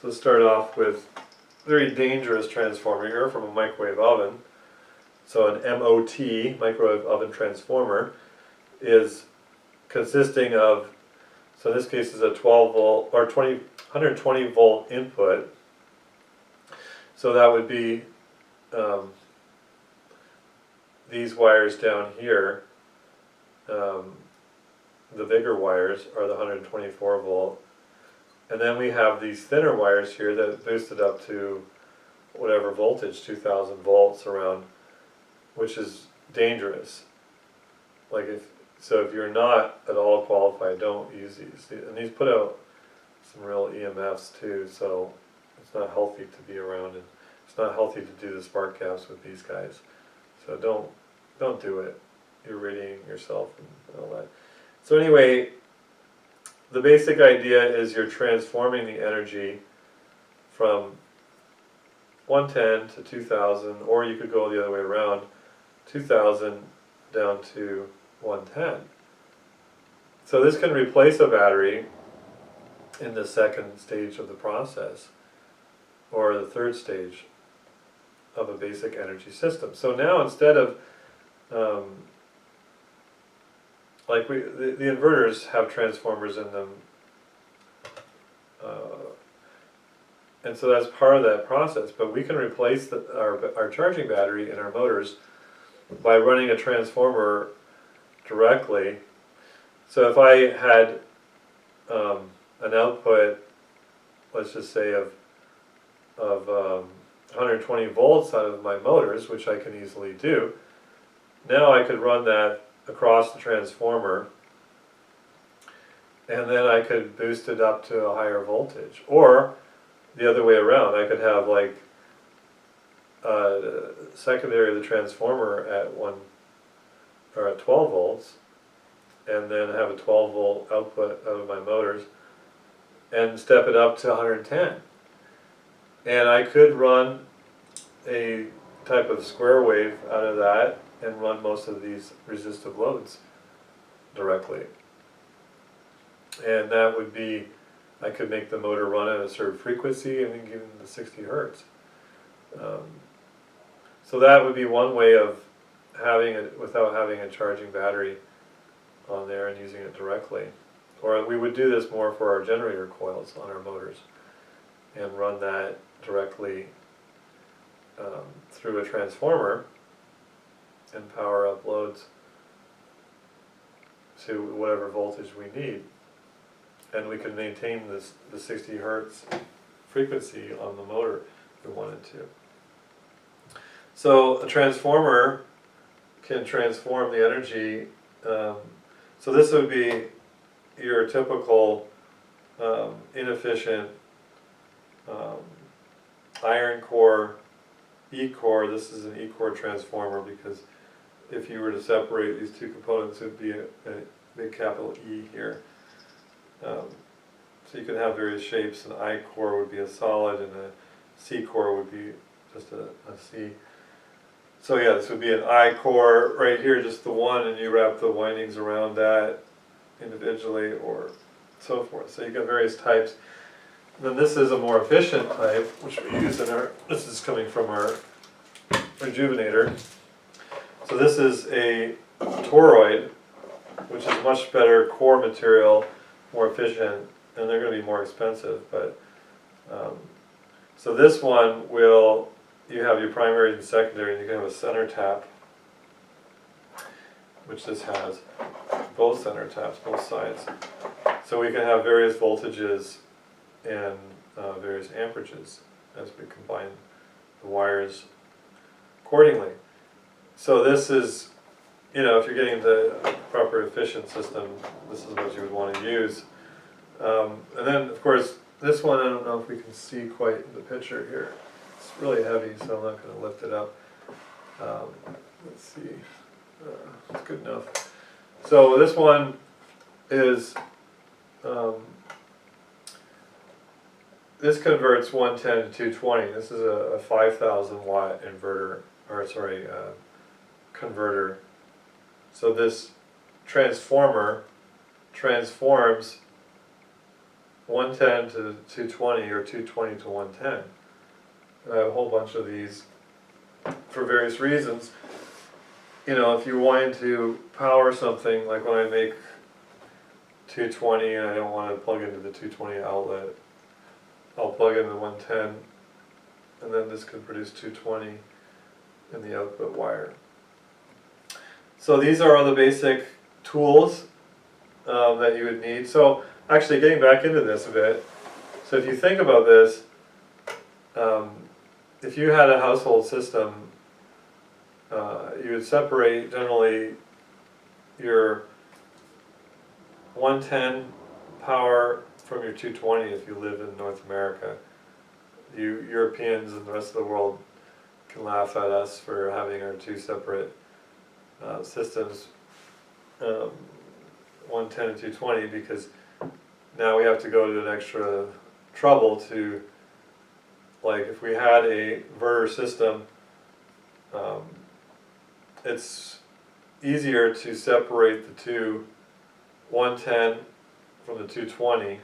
So let's start off with a very dangerous transformer here from a microwave oven. So an MOT, microwave oven transformer, is consisting of, so in this case is a 12 volt or 120 volt input. So that would be these wires down here. The bigger wires are the 124 volt. And then we have these thinner wires here that boosted up to whatever voltage, 2000 volts around, which is dangerous. Like if you're not at all qualified, don't use these. And these put out some real EMFs too, so it's not healthy to be around, and it's not healthy to do the spark gaps with these guys. So don't do it. You're radiating yourself and all that. So anyway, the basic idea is you're transforming the energy from 110 to 2000, or you could go the other way around, 2000 down to 110. So this can replace a battery in the second stage of the process, or the third stage of a basic energy system. So now instead of, like the inverters have transformers in them, and so that's part of that process, but we can replace our charging battery in our motors by running a transformer directly. So if I had an output, let's just say of 120 volts out of my motors, which I can easily do, now I could run that across the transformer, and then I could boost it up to a higher voltage. Or the other way around, I could have like secondary of the transformer at 12 volts, and then have a 12 volt output out of my motors, and step it up to 110. And I could run a type of square wave out of that and run most of these resistive loads directly. And that would be, I could make the motor run at a certain frequency and then give them the 60 hertz. So that would be one way of having it without having a charging battery on there and using it directly. Or we would do this more for our generator coils on our motors and run that directly through a transformer and power up loads to whatever voltage we need. And we can maintain the 60 hertz frequency on the motor if we wanted to. So a transformer can transform the energy. So this would be your typical inefficient iron core, E-core. This is an E-core transformer because if you were to separate these two components, it would be a big capital E here. So you could have various shapes. An I-core would be a solid, and a C-core would be just a C. So yeah, this would be an I-core right here, just the one, and you wrap the windings around that individually, or so forth. So you got various types. And then this is a more efficient type, which we use in our, this is coming from our rejuvenator. So this is a toroid, which is much better core material, more efficient, and they're going to be more expensive. But so this one will, you have your primary and secondary, and you can have a center tap, which this has, both center taps, both sides. So we can have various voltages and various amperages as we combine the wires accordingly. So this is, you know, if you're getting the proper efficient system, this is what you would want to use. And then, of course, this one, I don't know if we can see quite in the picture here. It's really heavy, so I'm not going to lift it up. Let's see. It's good enough. So this one is, this converts 110 to 220. This is a 5,000 watt inverter, or sorry, converter. So this transformer transforms 110 to 220, or 220 to 110. And I have a whole bunch of these for various reasons. You know, if you wanted to power something, like when I make 220 and I don't want to plug into the 220 outlet, I'll plug in the 110, and then this can produce 220 in the output wire. So these are all the basic tools that you would need. So actually, getting back into this a bit, so if you think about this, if you had a household system, you would separate generally your 110 power from your 220 if you live in North America. You Europeans and the rest of the world can laugh at us for having our two separate systems, 110 and 220, because now we have to go to an extra trouble to, like if we had a inverter system, it's easier to separate the two 110 from the 220.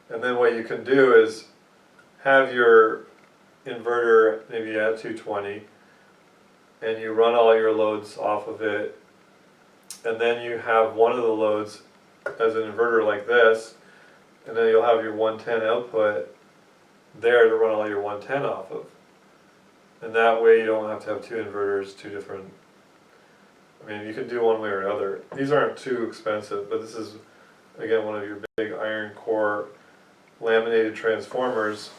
And then what you can do is have your inverter maybe at 220, and you run all your loads off of it, and then you have one of the loads as an inverter like this, and then you'll have your 110 output there to run all your 110 off of. And that way you don't have to have two inverters, two different, I mean you can do one way or another. These aren't too expensive, but this is again one of your big iron core laminated transformers,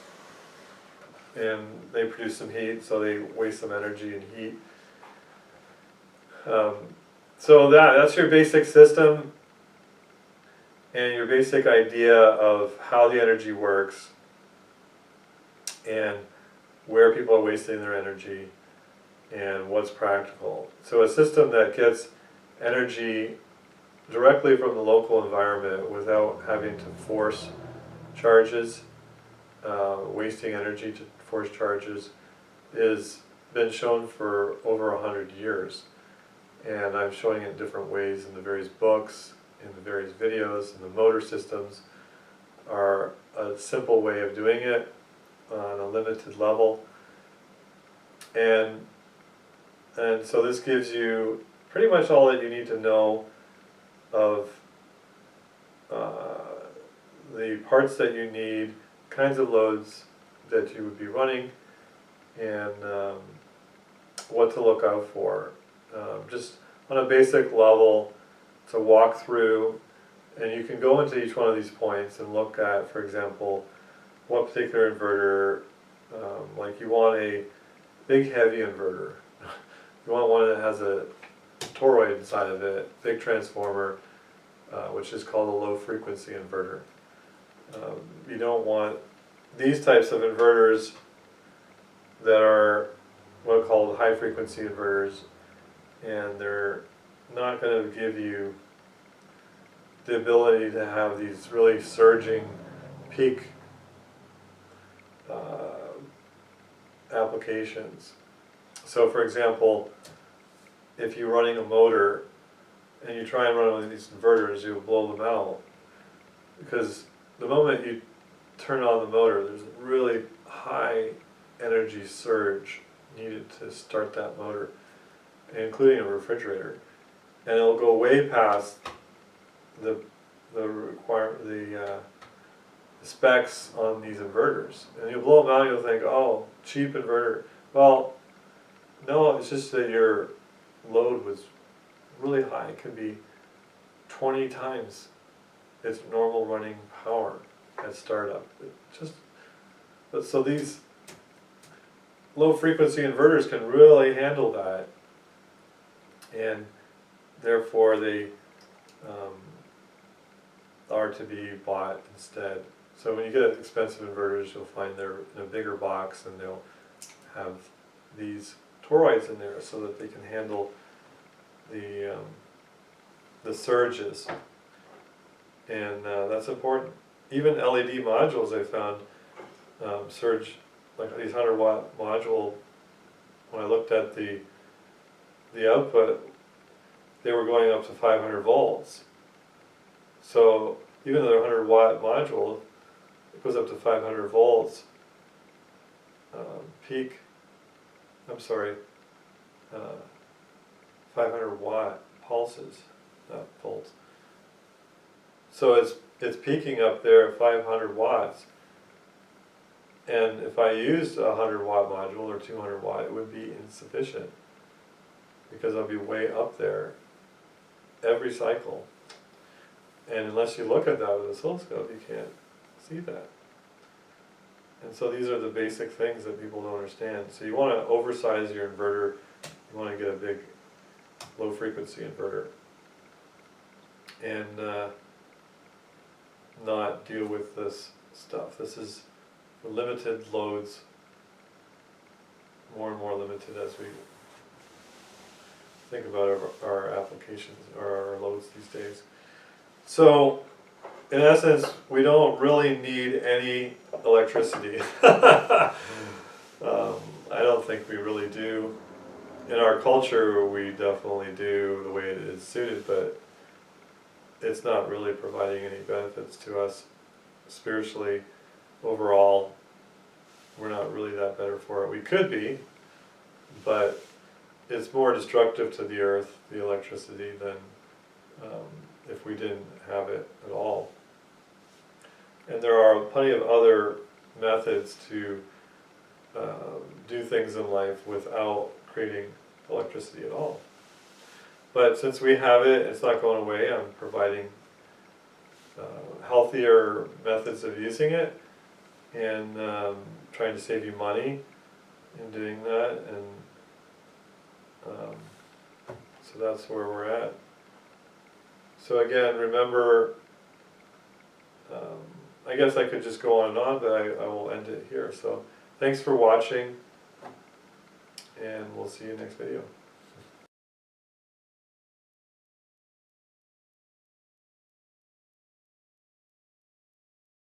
and they produce some heat, so they waste some energy and heat. So that's your basic system and your basic idea of how the energy works and where people are wasting their energy and what's practical. So a system that gets energy directly from the local environment without having to force charges, wasting energy to force charges, is been shown for over 100 years. And I'm showing it in different ways in the various books, in the various videos, and the motor systems are a simple way of doing it on a limited level. And so this gives you pretty much all that you need to know of the parts that you need, kinds of loads that you would be running, and what to look out for. Just on a basic level to walk through, and you can go into each one of these points and look at, for example, what particular inverter, like you want a big heavy inverter. You want one that has a toroid inside of it, big transformer, which is called a low frequency inverter. You don't want these types of inverters that are what are called high frequency inverters, and they're not going to give you the ability to have these really surging peak applications. So for example, if you're running a motor and you try and run one of these inverters, you'll blow them out, because the moment you turn on the motor, there's a really high energy surge needed to start that motor, including a refrigerator, and it'll go way past the specs on these inverters, and you'll blow them out and you'll think, oh, cheap inverter. Well, no, it's just that your load was really high. It can be 20 times its normal running power at startup. But so these low frequency inverters can really handle that, and therefore they are to be bought instead. So when you get expensive inverters, you'll find they're in a bigger box, and they'll have these toroids in there so that they can handle the surges, and that's important. Even LED modules, I found, surge, like these 100-watt module, when I looked at the output, they were going up to 500 volts. So even though they're 100-watt module, it goes up to 500 volts peak. 500-watt pulses, not volts. So it's peaking up there at 500 watts. And if I used a 100-watt module or 200-watt, it would be insufficient, because I'll be way up there every cycle. And unless you look at that with an oscilloscope, you can't see that. And so these are the basic things that people don't understand. So you want to oversize your inverter. You want to get a big low frequency inverter, and not deal with this stuff. This is for limited loads, more and more limited as we think about our applications or our loads these days. So in essence, we don't really need any electricity. I don't think we really do. In our culture, we definitely do the way it is suited, but it's not really providing any benefits to us spiritually overall. We're not really that better for it. We could be, but it's more destructive to the earth, the electricity, than if we didn't have it at all. And there are plenty of other methods to do things in life without creating electricity at all. But since we have it, it's not going away. I'm providing healthier methods of using it, and trying to save you money in doing that, and so that's where we're at. So again, remember, I guess I could just go on and on, but I will end it here. So thanks for watching, and we'll see you next video.